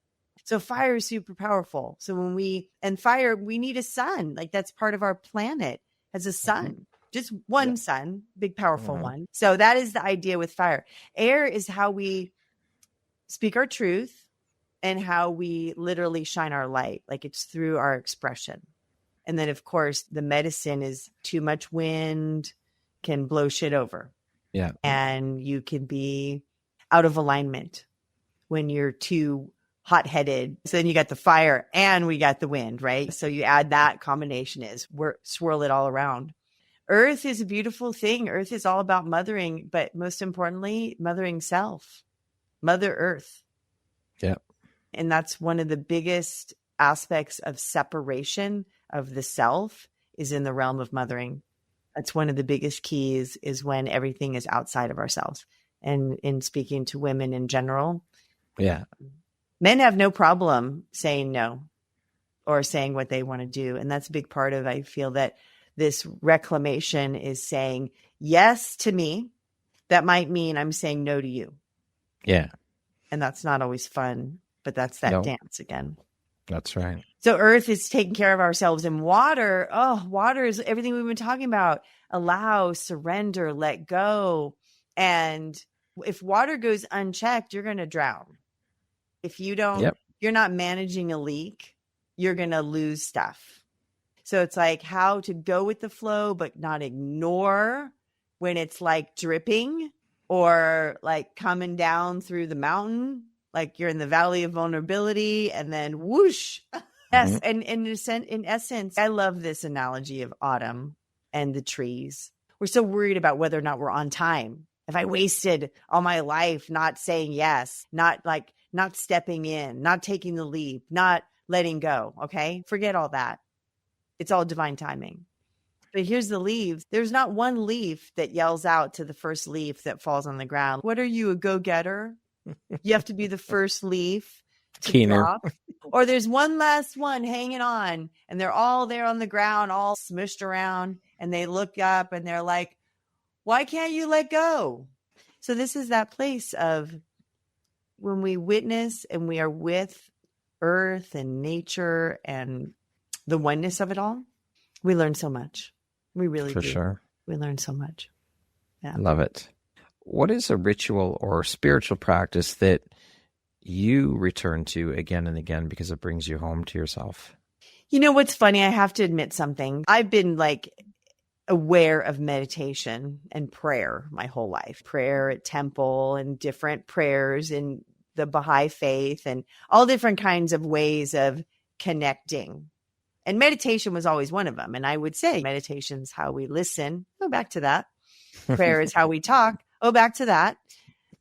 So fire is super powerful. So we need a sun. Like, that's part of our planet, has a sun. Just one sun, big, powerful one. So that is the idea with fire. Air is how we speak our truth and how we literally shine our light. Like, it's through our expression. And then, of course, the medicine is too much wind can blow shit over. Yeah. And you can be out of alignment when you're too hot-headed. So then you got the fire and we got the wind, right? So you add that combination swirl it all around. Earth is a beautiful thing. Earth is all about mothering, but most importantly, mothering self, Mother Earth. Yeah. And that's one of the biggest aspects of separation of the self is in the realm of mothering. That's one of the biggest keys, is when everything is outside of ourselves. And in speaking to women in general, men have no problem saying no or saying what they want to do. And that's a big part of, I feel, that this reclamation is saying yes to me. That might mean I'm saying no to you. Yeah. And that's not always fun, but that's that dance again. That's right. So earth is taking care of ourselves, and water, water is everything we've been talking about. Allow, surrender, let go. And if water goes unchecked, you're going to drown. If you don't, you're not managing a leak, you're going to lose stuff. So it's like how to go with the flow, but not ignore when it's like dripping or like coming down through the mountain, like you're in the valley of vulnerability and then whoosh. Yes. And in essence, I love this analogy of autumn and the trees. We're so worried about whether or not we're on time. If I wasted all my life not saying yes, not stepping in, not taking the leap, not letting go. Okay. Forget all that. It's all divine timing. But here's the leaves. There's not one leaf that yells out to the first leaf that falls on the ground. What are you, a go-getter? You have to be the first leaf to drop. Or there's one last one hanging on, and they're all there on the ground, all smushed around, and they look up and they're like, why can't you let go? So this is that place of when we witness and we are with earth and nature and the oneness of it all, we learn so much. We really do. For sure. We learn so much. Yeah. Love it. What is a ritual or spiritual practice that you return to again and again because it brings you home to yourself? You know what's funny? I have to admit something. I've been like aware of meditation and prayer my whole life. Prayer at temple and different prayers in the Baha'i faith and all different kinds of ways of connecting. And meditation was always one of them. And I would say meditation is how we listen. Go back to that. Prayer is how we talk. Oh, back to that.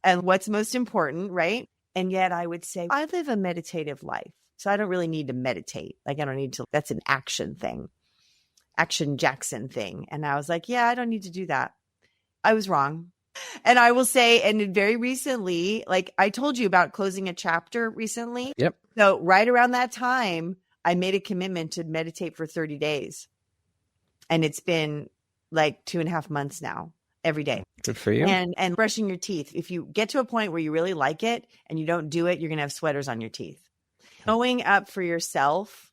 And what's most important, right? And yet I would say I live a meditative life. So I don't really need to meditate. Like I don't need to, that's an action thing, Action Jackson thing. And I was like, yeah, I don't need to do that. I was wrong. And I will say, and very recently, like I told you about closing a chapter recently. Yep. So right around that time, I made a commitment to meditate for 30 days. And it's been like 2.5 months now, every day. Good for you. And brushing your teeth. If you get to a point where you really like it and you don't do it, you're going to have sweaters on your teeth. Showing up for yourself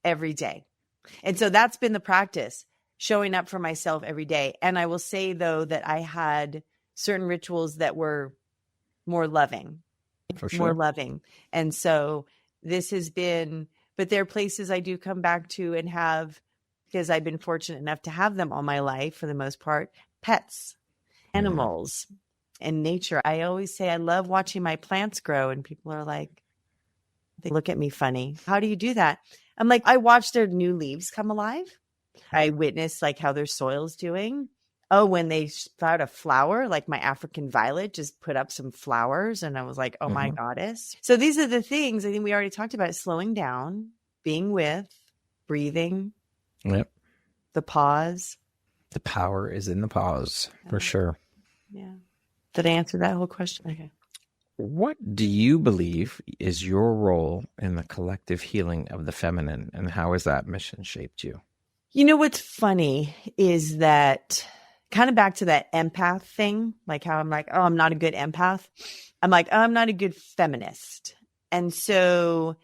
every day. And so that's been the practice, showing up for myself every day. And I will say, though, that I had certain rituals that were more loving. For sure. More loving. And so this has been... But there are places I do come back to and have, because I've been fortunate enough to have them all my life for the most part, pets, animals, and nature. I always say I love watching my plants grow, and people are like, they look at me funny. How do you do that? I'm like, I watch their new leaves come alive. I witness like how their soil's doing. Oh, when they sprout a flower, like my African violet just put up some flowers. And I was like, oh my goddess. So these are the things I think we already talked about: slowing down, being with, breathing. Yep. The pause. The power is in the pause, for sure. Yeah. Did I answer that whole question? Okay. What do you believe is your role in the collective healing of the feminine, and how has that mission shaped you? You know, what's funny is that kind of back to that empath thing, like how I'm like, oh, I'm not a good empath. I'm like, oh, I'm not a good feminist. And so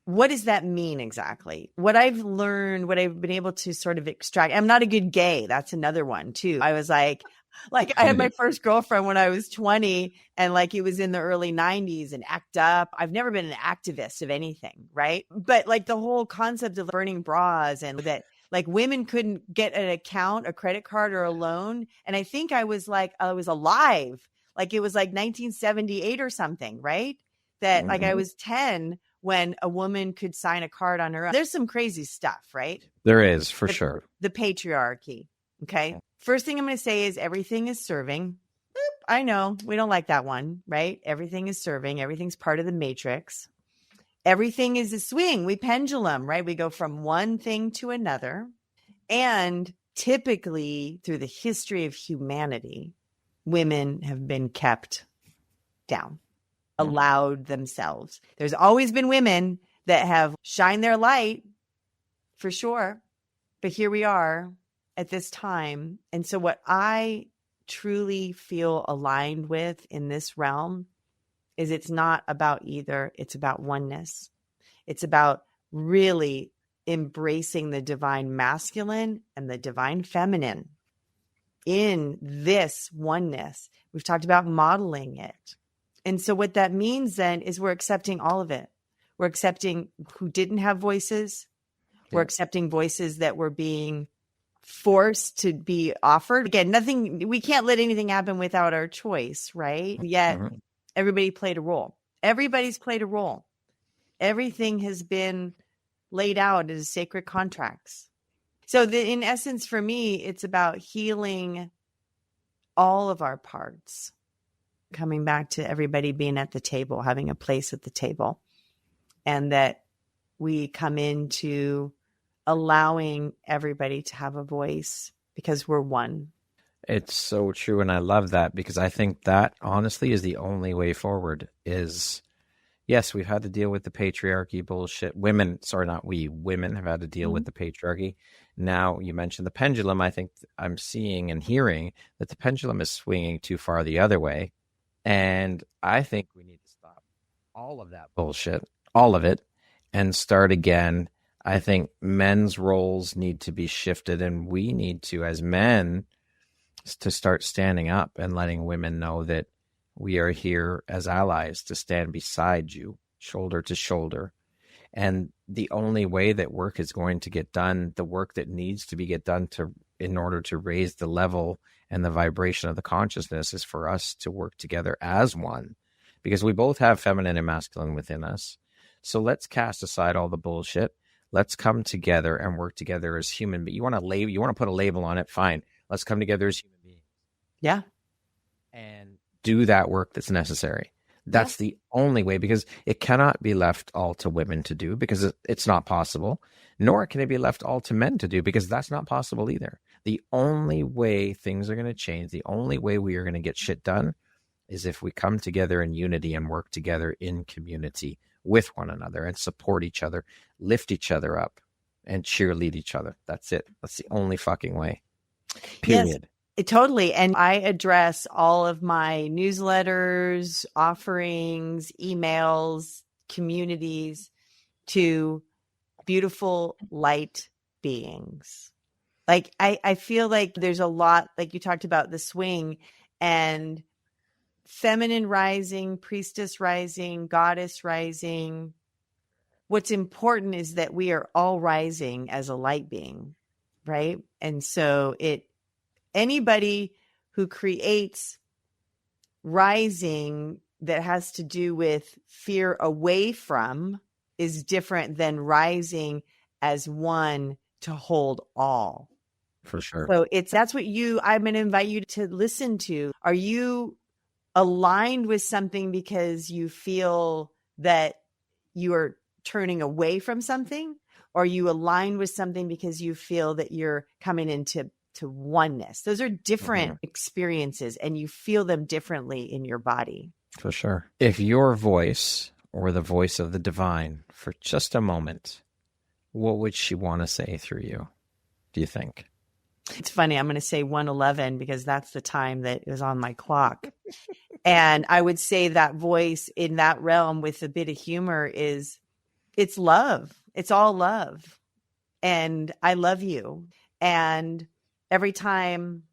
what does that mean exactly? What I've learned, what I've been able to sort of extract, I'm not a good gay. That's another one too. I was like I had my first girlfriend when I was 20, and like it was in the early 90s, and ACT UP. I've never been an activist of anything, right? But like the whole concept of burning bras and that, like women couldn't get an account, a credit card, or a loan. And I think I was alive. Like it was like 1978 or something, right? That like I was 10 when a woman could sign a card on her own. There's some crazy stuff, right? There is, for sure. The patriarchy. Okay. First thing I'm going to say is everything is serving. I know we don't like that one, right? Everything is serving. Everything's part of the matrix. Everything is a swing. We pendulum, right? We go from one thing to another. And typically through the history of humanity, women have been kept down, allowed themselves. There's always been women that have shined their light, for sure. But here we are at this time. And so what I truly feel aligned with in this realm is it's not about either. It's about oneness. It's about really embracing the divine masculine and the divine feminine in this oneness. We've talked about modeling it. And so what that means then is we're accepting all of it. We're accepting who didn't have voices. We're accepting voices that were being forced to be offered. Again, we can't let anything happen without our choice, right? Yet everybody played a role. Everybody's played a role. Everything has been laid out as sacred contracts. So in essence, for me, it's about healing all of our parts, coming back to everybody being at the table, having a place at the table, and that we come into allowing everybody to have a voice because we're one. It's so true. And I love that, because I think that honestly is the only way forward. Is, yes, we've had to deal with the patriarchy bullshit. Women have had to deal with the patriarchy. Now, you mentioned the pendulum. I think I'm seeing and hearing that the pendulum is swinging too far the other way. And I think we need to stop all of that bullshit, all of it, and start again. I think men's roles need to be shifted, and we need to, as men, to start standing up and letting women know that we are here as allies to stand beside you, shoulder to shoulder. And the only way that work is going to get done, the work that needs to be get done in order to raise the level and the vibration of the consciousness, is for us to work together as one, because we both have feminine and masculine within us. So let's cast aside all the bullshit. Let's come together and work together as human. But you want to put a label on it, fine. Let's come together as human beings. Yeah. And do that work that's necessary. That's the only way, because it cannot be left all to women to do, because it's not possible. Nor can it be left all to men to do, because that's not possible either. The only way things are going to change, the only way we are going to get shit done, is if we come together in unity and work together in community with one another and support each other, lift each other up, and cheerlead each other. That's it. That's the only fucking way. Period. Yes, totally. And I address all of my newsletters, offerings, emails, communities to beautiful light beings. Like, I feel like there's a lot, like you talked about the swing and feminine rising, priestess rising, goddess rising. What's important is that we are all rising as a light being, right? And so anybody who creates rising that has to do with fear away from is different than rising as one to hold all. For sure. So that's what I'm going to invite you to listen to. Are you aligned with something because you feel that you are turning away from something? Or are you aligned with something because you feel that you're coming into oneness? Those are different experiences, and you feel them differently in your body. For sure. If your voice or the voice of the divine for just a moment, what would she want to say through you, do you think? It's funny. I'm going to say 1:11 because that's the time that is on my clock. And I would say that voice in that realm with a bit of humor it's love. It's all love. And I love you. And every time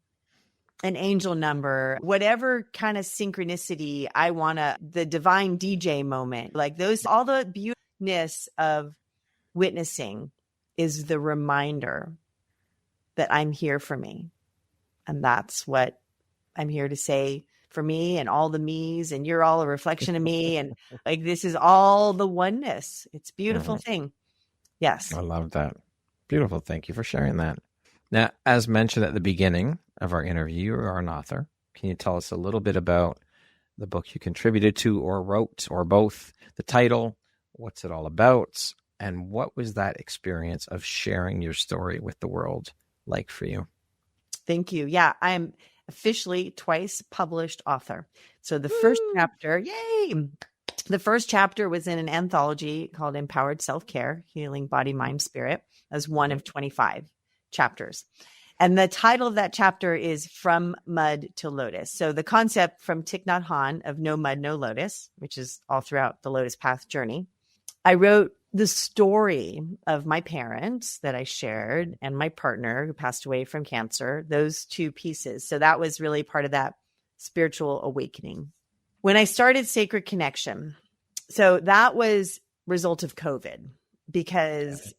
an angel number, whatever kind of synchronicity I want the divine DJ moment, like those, all the beautiness of witnessing is the reminder that I'm here for me. And that's what I'm here to say for me and all the me's, and you're all a reflection of me. And like, this is all the oneness. It's a beautiful thing. Yes. I love that. Beautiful. Thank you for sharing that. Now, as mentioned at the beginning of our interview, you are an author. Can you tell us a little bit about the book you contributed to or wrote, or both? The title, what's it all about, and what was that experience of sharing your story with the world like for you? Thank you. Yeah, I'm officially twice published author. So the first chapter, yay! The first chapter was in an anthology called Empowered Self-Care, Healing Body, Mind, Spirit, as one of 25 chapters. And the title of that chapter is From Mud to Lotus. So the concept from Thich Nhat Hanh of no mud, no lotus, which is all throughout the Lotus Path journey. I wrote the story of my parents that I shared and my partner who passed away from cancer, those two pieces. So that was really part of that spiritual awakening. When I started Sacred Connection, so that was result of COVID, because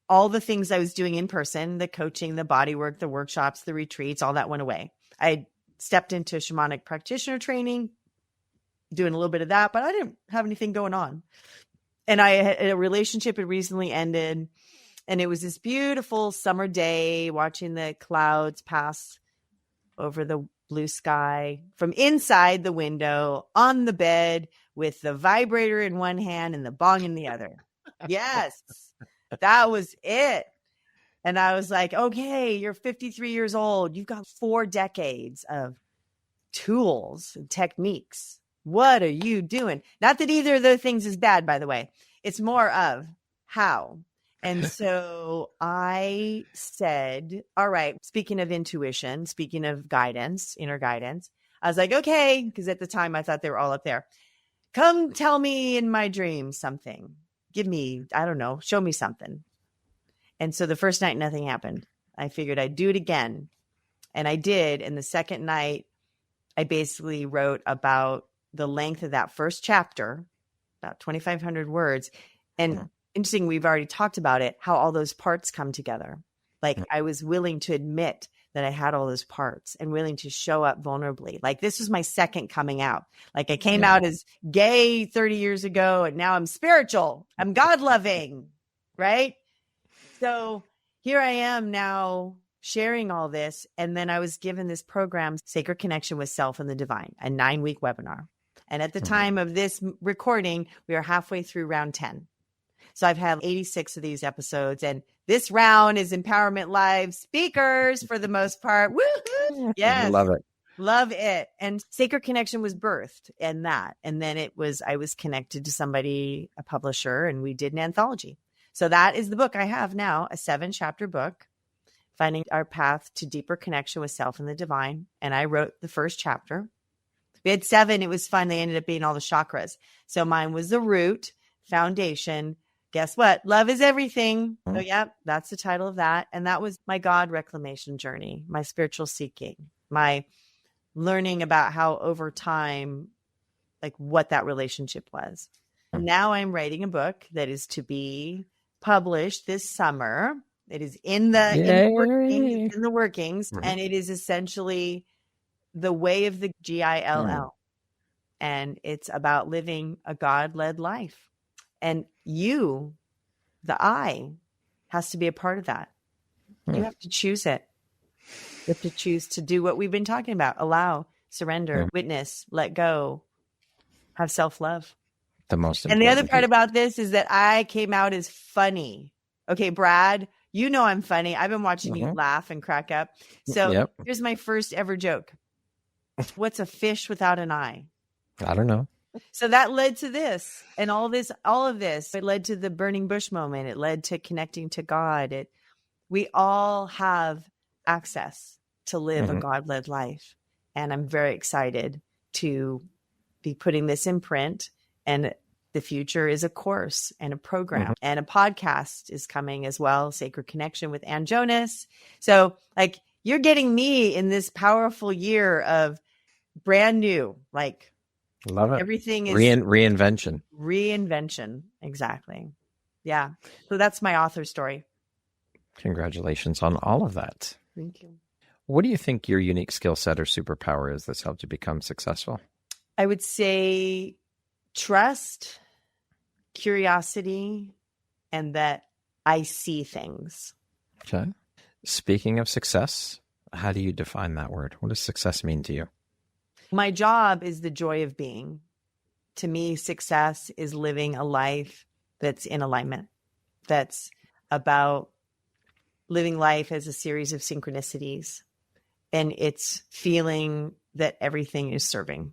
all the things I was doing in person, the coaching, the body work, the workshops, the retreats, all that went away. I stepped into shamanic practitioner training, doing a little bit of that, but I didn't have anything going on. And I had a relationship had recently ended, and it was this beautiful summer day watching the clouds pass over the blue sky from inside the window on the bed with the vibrator in one hand and the bong in the other. Yes, that was it. And I was like, okay, you're 53 years old. You've got 4 decades of tools and techniques. What are you doing? Not that either of those things is bad, by the way. It's more of how. And so I said, all right, speaking of intuition, speaking of guidance, inner guidance, I was like, okay, because at the time I thought they were all up there. Come tell me in my dreams something. Give me, I don't know, show me something. And so the first night, nothing happened. I figured I'd do it again. And I did. And the second night, I basically wrote about the length of that first chapter, about 2,500 words. And interesting, we've already talked about it, how all those parts come together. Like I was willing to admit that I had all those parts and willing to show up vulnerably. Like this was my second coming out. Like I came out as gay 30 years ago, and now I'm spiritual. I'm God loving, right? So here I am now sharing all this. And then I was given this program, Sacred Connection with Self and the Divine, a 9-week webinar. And at the time of this recording, we are halfway through round 10. So I've had 86 of these episodes, and this round is Empowerment Live speakers for the most part. Woo-hoo! Yes. Love it. Love it. And Sacred Connection was birthed in that. And then I was connected to somebody, a publisher, and we did an anthology. So that is the book I have now, a 7-chapter book, Finding Our Path to Deeper Connection with Self and the Divine. And I wrote the first chapter. We had 7. It was fun. They ended up being all the chakras. So mine was the root, foundation. Guess what? Love is everything. So yeah, that's the title of that. And that was my God reclamation journey, my spiritual seeking, my learning about how over time, like what that relationship was. Now I'm writing a book that is to be published this summer. It is in the workings, and it is essentially the way of the GILL. And it's about living a God-led life. And you, the I, has to be a part of that. You have to choose it. You have to choose to do what we've been talking about. Allow, surrender, witness, let go, have self-love. The most important. And the other part about this is that I came out as funny. Okay, Brad, you know I'm funny. I've been watching you laugh and crack up. So here's my first ever joke. What's a fish without an eye? I don't know. So that led to this and all of this. It led to the burning bush moment. It led to connecting to God. We all have access to live a God-led life. And I'm very excited to be putting this in print. And the future is a course and a program and a podcast is coming as well. Sacred Connection with Ann Jonas. So like you're getting me in this powerful year of brand new, like love it. Everything is reinvention. Reinvention. Exactly. Yeah. So that's my author story. Congratulations on all of that. Thank you. What do you think your unique skill set or superpower is that's helped you become successful? I would say trust, curiosity, and that I see things. Okay. Speaking of success, how do you define that word? What does success mean to you? My job is the joy of being. To me, success is living a life that's in alignment, that's about living life as a series of synchronicities. And it's feeling that everything is serving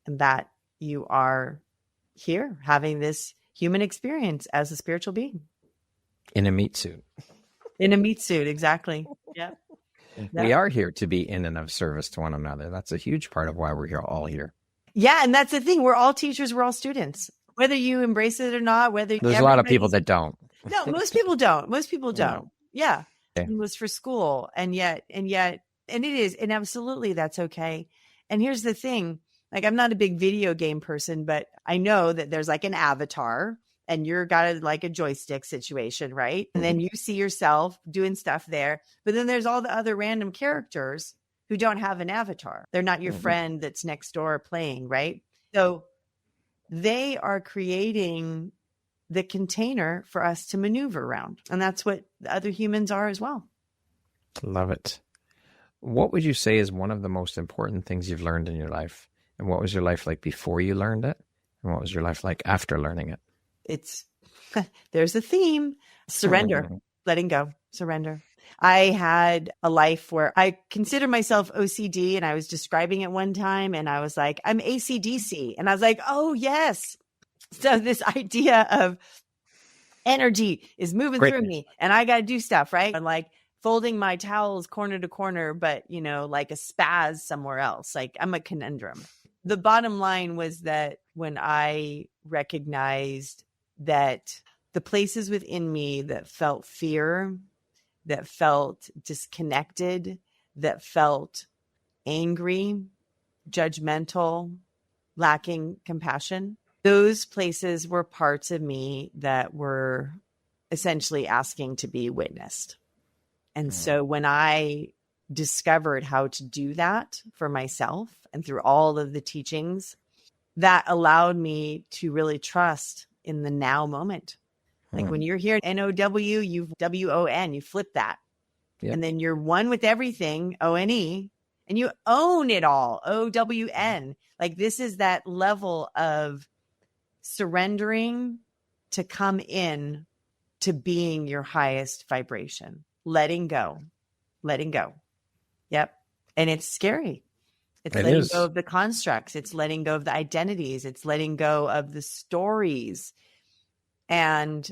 and that you are here having this human experience as a spiritual being. In a meat suit. In a meat suit, exactly. Yeah. We are here to be in and of service to one another. That's a huge part of why we're here, all here. Yeah. And that's the thing. We're all teachers. We're all students, whether you embrace it or not, whether there's a lot of people that don't. No, most people don't. Most people don't. No. Yeah. Okay. It was for school. And yet, and it is. And absolutely that's okay. And here's the thing. Like, I'm not a big video game person, but I know that there's like an avatar and you're got like a joystick situation, right? And then you see yourself doing stuff there. But then there's all the other random characters who don't have an avatar. They're not your friend that's next door playing, right? So they are creating the container for us to maneuver around. And that's what the other humans are as well. Love it. What would you say is one of the most important things you've learned in your life? And what was your life like before you learned it? And what was your life like after learning it? There's a theme: surrender, letting go, surrender. I had a life where I consider myself OCD, and I was describing it one time and I was like, I'm AC/DC. And I was like, oh yes. So this idea of energy is moving through me and I got to do stuff, right? And like folding my towels corner to corner, but like a spaz somewhere else. Like, I'm a conundrum. The bottom line was that when I recognized that the places within me that felt fear, that felt disconnected, that felt angry, judgmental, lacking compassion, those places were parts of me that were essentially asking to be witnessed. And so when I discovered how to do that for myself and through all of the teachings, that allowed me to really trust in the now moment. Like when you're here, N-O-W, you W-O-N, you flip that. Yep. And then you're one with everything, O-N-E, and you own it all, O-W-N. Like, this is that level of surrendering to come in to being your highest vibration, letting go. Yep. And it's scary. It's letting go of the constructs. It's letting go of the identities. It's letting go of the stories and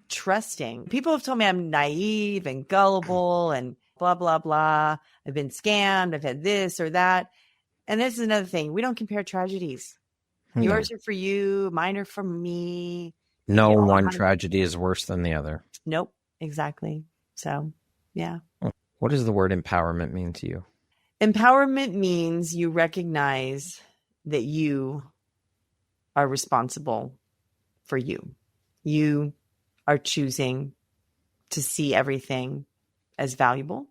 trusting. People have told me I'm naive and gullible and blah, blah, blah. I've been scammed. I've had this or that. And this is another thing. We don't compare tragedies. Yours are for you. Mine are for me. No one tragedy is worse than the other. Nope. Exactly. So, yeah. What does the word empowerment mean to you? Empowerment means you recognize that you are responsible for you. You are choosing to see everything as valuable,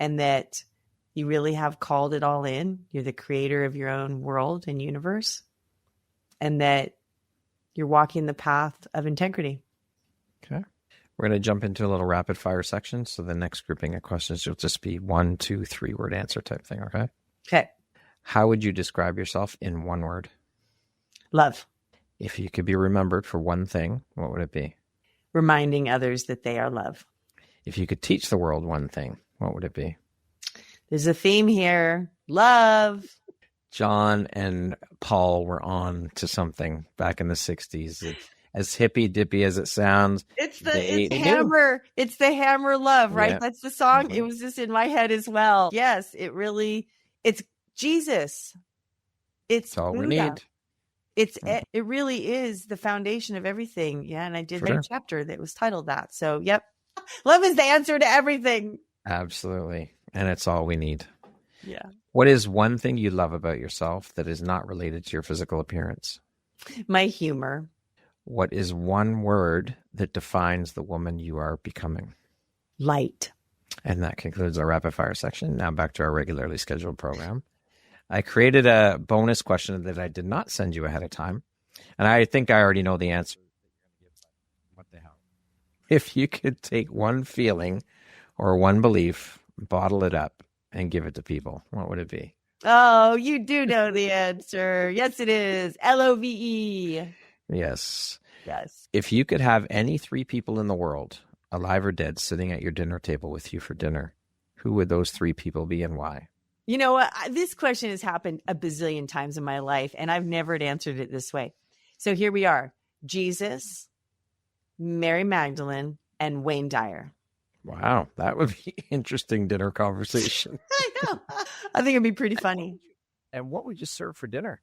and that you really have called it all in. You're the creator of your own world and universe, and that you're walking the path of integrity. Okay. We're going to jump into a little rapid fire section. So the next grouping of questions will just be 1, 2, 3 word answer type thing. Okay. Okay. How would you describe yourself in one word? Love. If you could be remembered for one thing, what would it be? Reminding others that they are love. If you could teach the world one thing, what would it be? There's a theme here. Love. John and Paul were on to something back in the 60s. As hippy dippy as it sounds, it's hammer. It's the hammer love, right? Yeah. That's the song. It was just in my head as well. Yes, it's Jesus. It's all Buddha. We need. It really is the foundation of everything. Yeah. And I did a chapter that was titled that. So, yep. Love is the answer to everything. Absolutely. And it's all we need. Yeah. What is one thing you love about yourself that is not related to your physical appearance? My humor. What is one word that defines the woman you are becoming? Light. And that concludes our rapid fire section. Now back to our regularly scheduled program. I created a bonus question that I did not send you ahead of time. And I think I already know the answer. What the hell? If you could take one feeling or one belief, bottle it up, and give it to people, what would it be? Oh, you do know the answer. Yes, it is. LOVE. Yes. Yes. If you could have any 3 people in the world, alive or dead, sitting at your dinner table with you for dinner, who would those 3 people be and why? You know what? This question has happened a bazillion times in my life, and I've never answered it this way. So here we are. Jesus, Mary Magdalene, and Wayne Dyer. Wow, that would be interesting dinner conversation. I know. I think it'd be pretty funny. And what would you serve for dinner?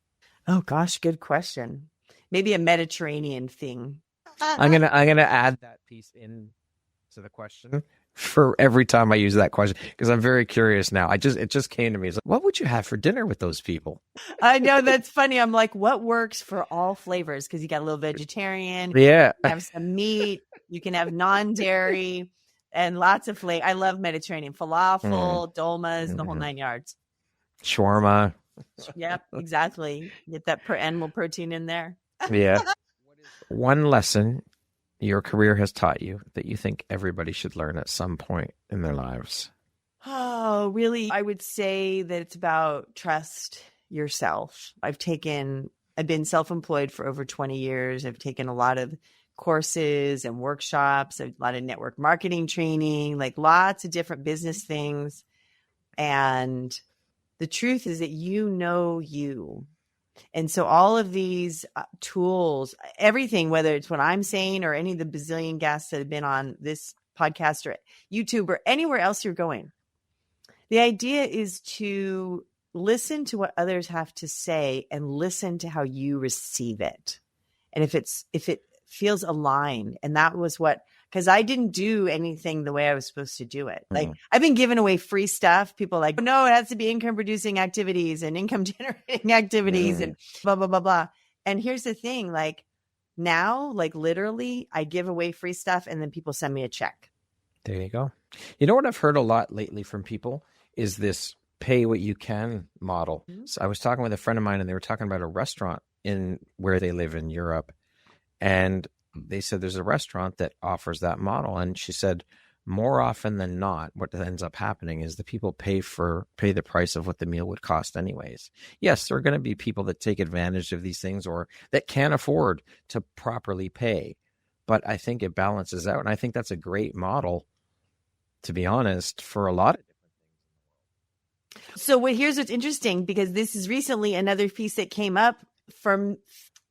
Oh gosh, good question. Maybe a Mediterranean thing. I'm gonna add that piece in to the question for every time I use that question because I'm very curious now. It just came to me. It's like, what would you have for dinner with those people? I know, that's funny. I'm like, what works for all flavors? Because you got a little vegetarian. Yeah. You have some meat. You can have non-dairy and lots of flavor. I love Mediterranean falafel, dolmas, the whole 9 yards. Shawarma. Yep, exactly. Get that animal protein in there. Yeah. One lesson your career has taught you that you think everybody should learn at some point in their lives? Oh, really? I would say that it's about trust yourself. I've been self-employed for over 20 years. I've taken a lot of courses and workshops, a lot of network marketing training, like lots of different business things. And the truth is that you. And so all of these tools, everything, whether it's what I'm saying or any of the bazillion guests that have been on this podcast or YouTube or anywhere else you're going, the idea is to listen to what others have to say and listen to how you receive it. And if it feels aligned, and that was because I didn't do anything the way I was supposed to do it. Like I've been giving away free stuff. People are like, no, it has to be income producing activities and income generating activities and blah, blah, blah, blah. And here's the thing, like now, like literally I give away free stuff and then people send me a check. There you go. You know what I've heard a lot lately from people is this pay what you can model. So I was talking with a friend of mine and they were talking about a restaurant in where they live in Europe. And they said there's a restaurant that offers that model. And she said, more often than not, what ends up happening is the people pay the price of what the meal would cost anyways. Yes, there are going to be people that take advantage of these things or that can't afford to properly pay. But I think it balances out. And I think that's a great model, to be honest, for a lot of different things. So here's what's interesting, because this is recently another piece that came up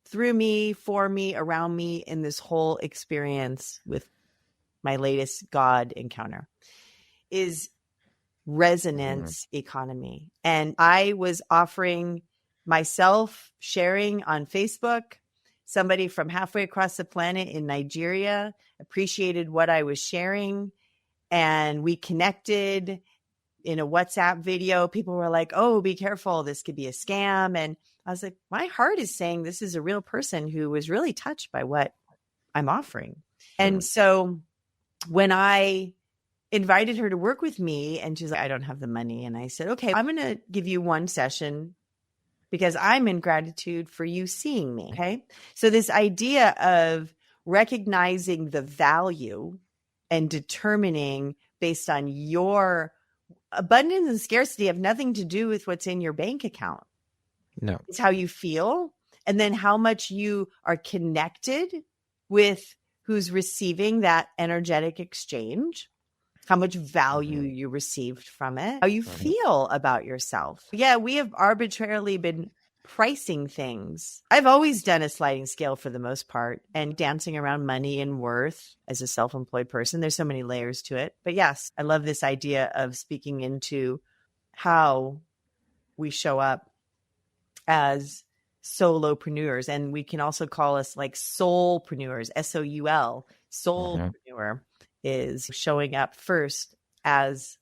through me, for me, around me in this whole experience with my latest God encounter is resonance economy. And I was offering myself sharing on Facebook. Somebody from halfway across the planet in Nigeria appreciated what I was sharing, and we connected in a WhatsApp video. People were like, oh, be careful, this could be a scam. And I was like, my heart is saying this is a real person who was really touched by what I'm offering. And so when I invited her to work with me and she's like, I don't have the money. And I said, okay, I'm going to give you one session because I'm in gratitude for you seeing me. Okay. So this idea of recognizing the value and determining based on your abundance and scarcity have nothing to do with what's in your bank account. No. It's how you feel, and then how much you are connected with who's receiving that energetic exchange, how much value you received from it, how you feel about yourself. Yeah, we have arbitrarily been pricing things. I've always done a sliding scale for the most part, and dancing around money and worth as a self-employed person. There's so many layers to it. But yes, I love this idea of speaking into how we show up as solopreneurs. And we can also call us like soulpreneurs, S-O-U-L. Soulpreneur is showing up first as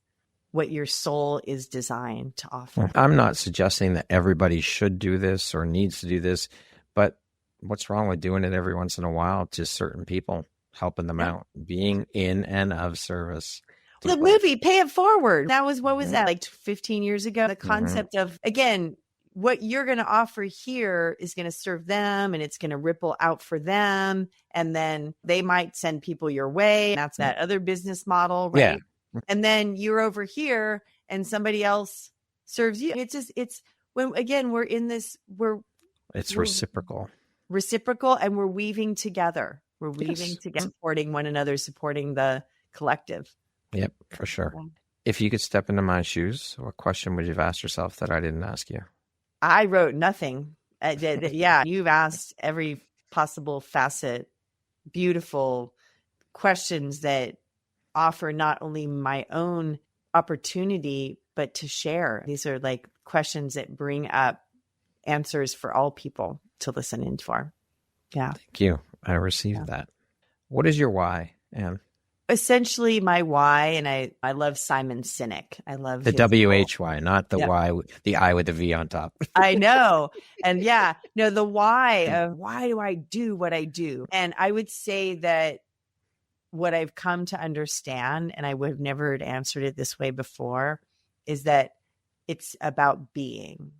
what your soul is designed to offer. I'm not suggesting that everybody should do this or needs to do this, but what's wrong with doing it every once in a while to certain people, helping them out, being in and of service? The movie Pay It Forward. That was, what was that, like 15 years ago? The concept of, again, what you're going to offer here is going to serve them and it's going to ripple out for them. And then they might send people your way. That's that other business model, right? Yeah. And then you're over here and somebody else serves you. It's when, again, we're in this, it's reciprocal, and we're weaving together. We're weaving together, supporting one another, supporting the collective. Yep, for sure. Yeah. If you could step into my shoes, what question would you have asked yourself that I didn't ask you? I wrote nothing. Yeah, you've asked every possible facet, beautiful questions that offer not only my own opportunity, but to share. These are like questions that bring up answers for all people to listen in for. Yeah. Thank you. I received that. What is your why, Anne? Essentially my why, and I love Simon Sinek. I love the WHY, not the Y, the I with the V on top. I know. And the why of why do I do what I do? And I would say that what I've come to understand, and I would have never answered it this way before, is that it's about being.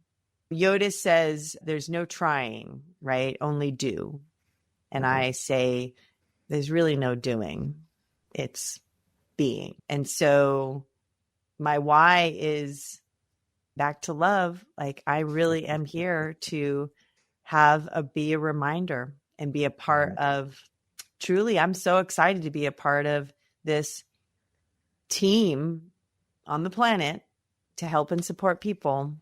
Yoda says there's no trying, right? Only do. And I say there's really no doing. It's being. And so my why is back to love. Like I really am here to be a reminder and be a part of, truly, I'm so excited to be a part of this team on the planet to help and support people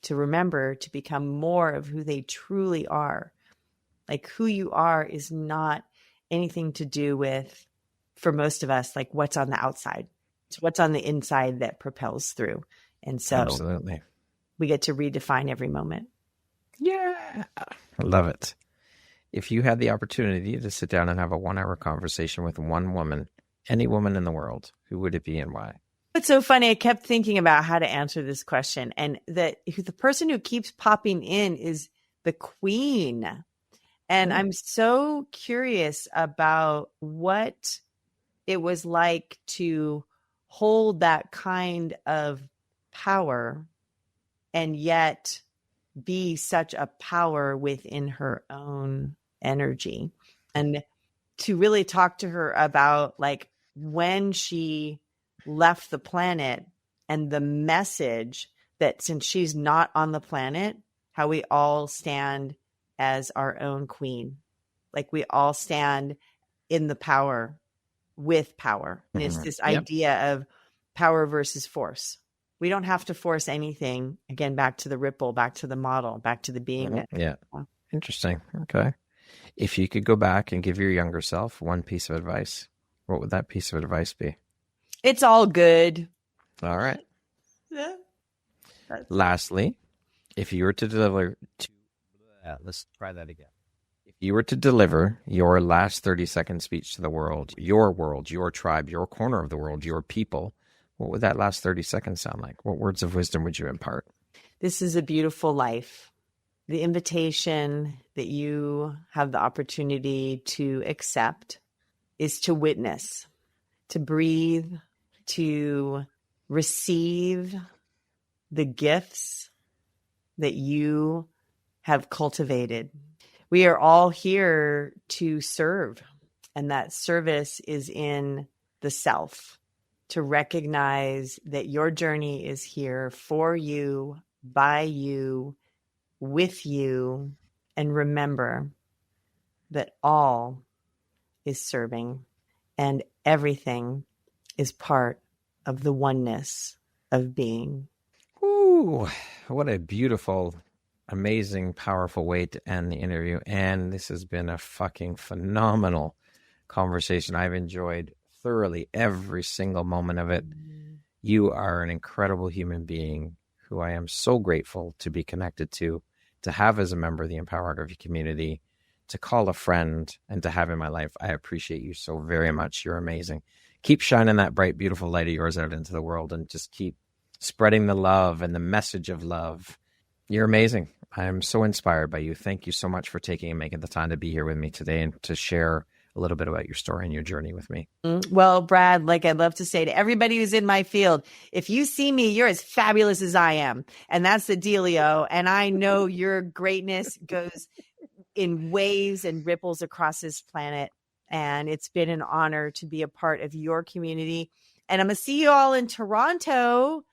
to remember to become more of who they truly are. Like who you are is not anything to do with, for most of us, like what's on the outside. It's what's on the inside that propels through. And so absolutely, we get to redefine every moment. Yeah. I love it. If you had the opportunity to sit down and have a 1-hour conversation with one woman, any woman in the world, who would it be and why? It's so funny. I kept thinking about how to answer this question. And the person who keeps popping in is the Queen. And I'm so curious about what it was like to hold that kind of power and yet be such a power within her own energy. And to really talk to her about like when she left the planet and the message that since she's not on the planet, how we all stand as our own queen. Like we all stand in the power with power. And it's this idea of power versus force. We don't have to force anything. Again, back to the ripple, back to the model, back to the being. Yeah. Interesting. Okay. If you could go back and give your younger self one piece of advice, what would that piece of advice be? It's all good. All right. Yeah. Lastly, if you were to deliver... let's try that again. If you were to deliver your last 30-second speech to the world, your tribe, your corner of the world, your people, what would that last 30 seconds sound like? What words of wisdom would you impart? This is a beautiful life. The invitation that you have the opportunity to accept is to witness, to breathe, to receive the gifts that you have cultivated. We are all here to serve, and that service is in the self, to recognize that your journey is here for you, by you, with you, and remember that all is serving and everything is part of the oneness of being. Ooh, what a beautiful, amazing, powerful way to end the interview. And this has been a fucking phenomenal conversation. I've enjoyed thoroughly every single moment of it. You are an incredible human being who I am so grateful to be connected to have as a member of the Empowered RV community, to call a friend, and to have in my life. I appreciate you so very much. You're amazing. Keep shining that bright, beautiful light of yours out into the world, and just keep spreading the love and the message of love. You're amazing. I'm so inspired by you. Thank you so much for taking and making the time to be here with me today and to share a little bit about your story and your journey with me. Well, Brad, like I'd love to say to everybody who's in my field, if you see me, you're as fabulous as I am. And that's the dealio. And I know your greatness goes in waves and ripples across this planet. And it's been an honor to be a part of your community. And I'm going to see you all in Toronto,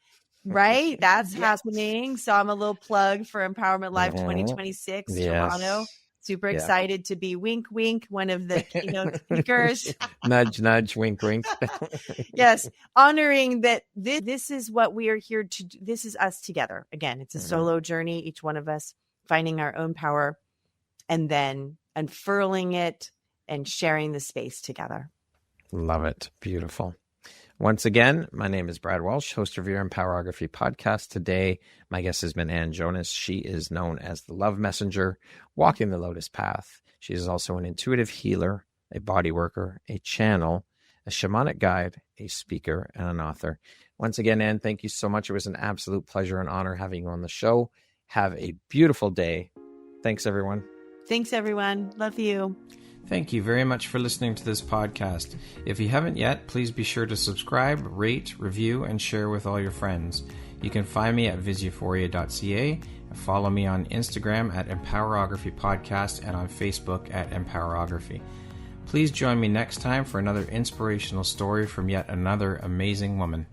right? That's happening. So I'm a little plug for Empowerment Live 2026, Toronto. Super excited to be wink, wink, one of the keynote speakers. Nudge, nudge, wink, wink. Yes. Honoring that this is what we are here to do. This is us together. Again, it's a solo journey, each one of us finding our own power and then unfurling it and sharing the space together. Love it. Beautiful. Once again, my name is Brad Walsh, host of your Empowerography podcast. Today, my guest has been Ann Jonas. She is known as the Love Messenger, walking the Lotus Path. She is also an intuitive healer, a body worker, a channel, a shamanic guide, a speaker, and an author. Once again, Ann, thank you so much. It was an absolute pleasure and honor having you on the show. Have a beautiful day. Thanks, everyone. Thanks, everyone. Love you. Thank you very much for listening to this podcast. If you haven't yet, please be sure to subscribe, rate, review, and share with all your friends. You can find me at visuphoria.ca, follow me on Instagram at Empowerography Podcast, and on Facebook at Empowerography. Please join me next time for another inspirational story from yet another amazing woman.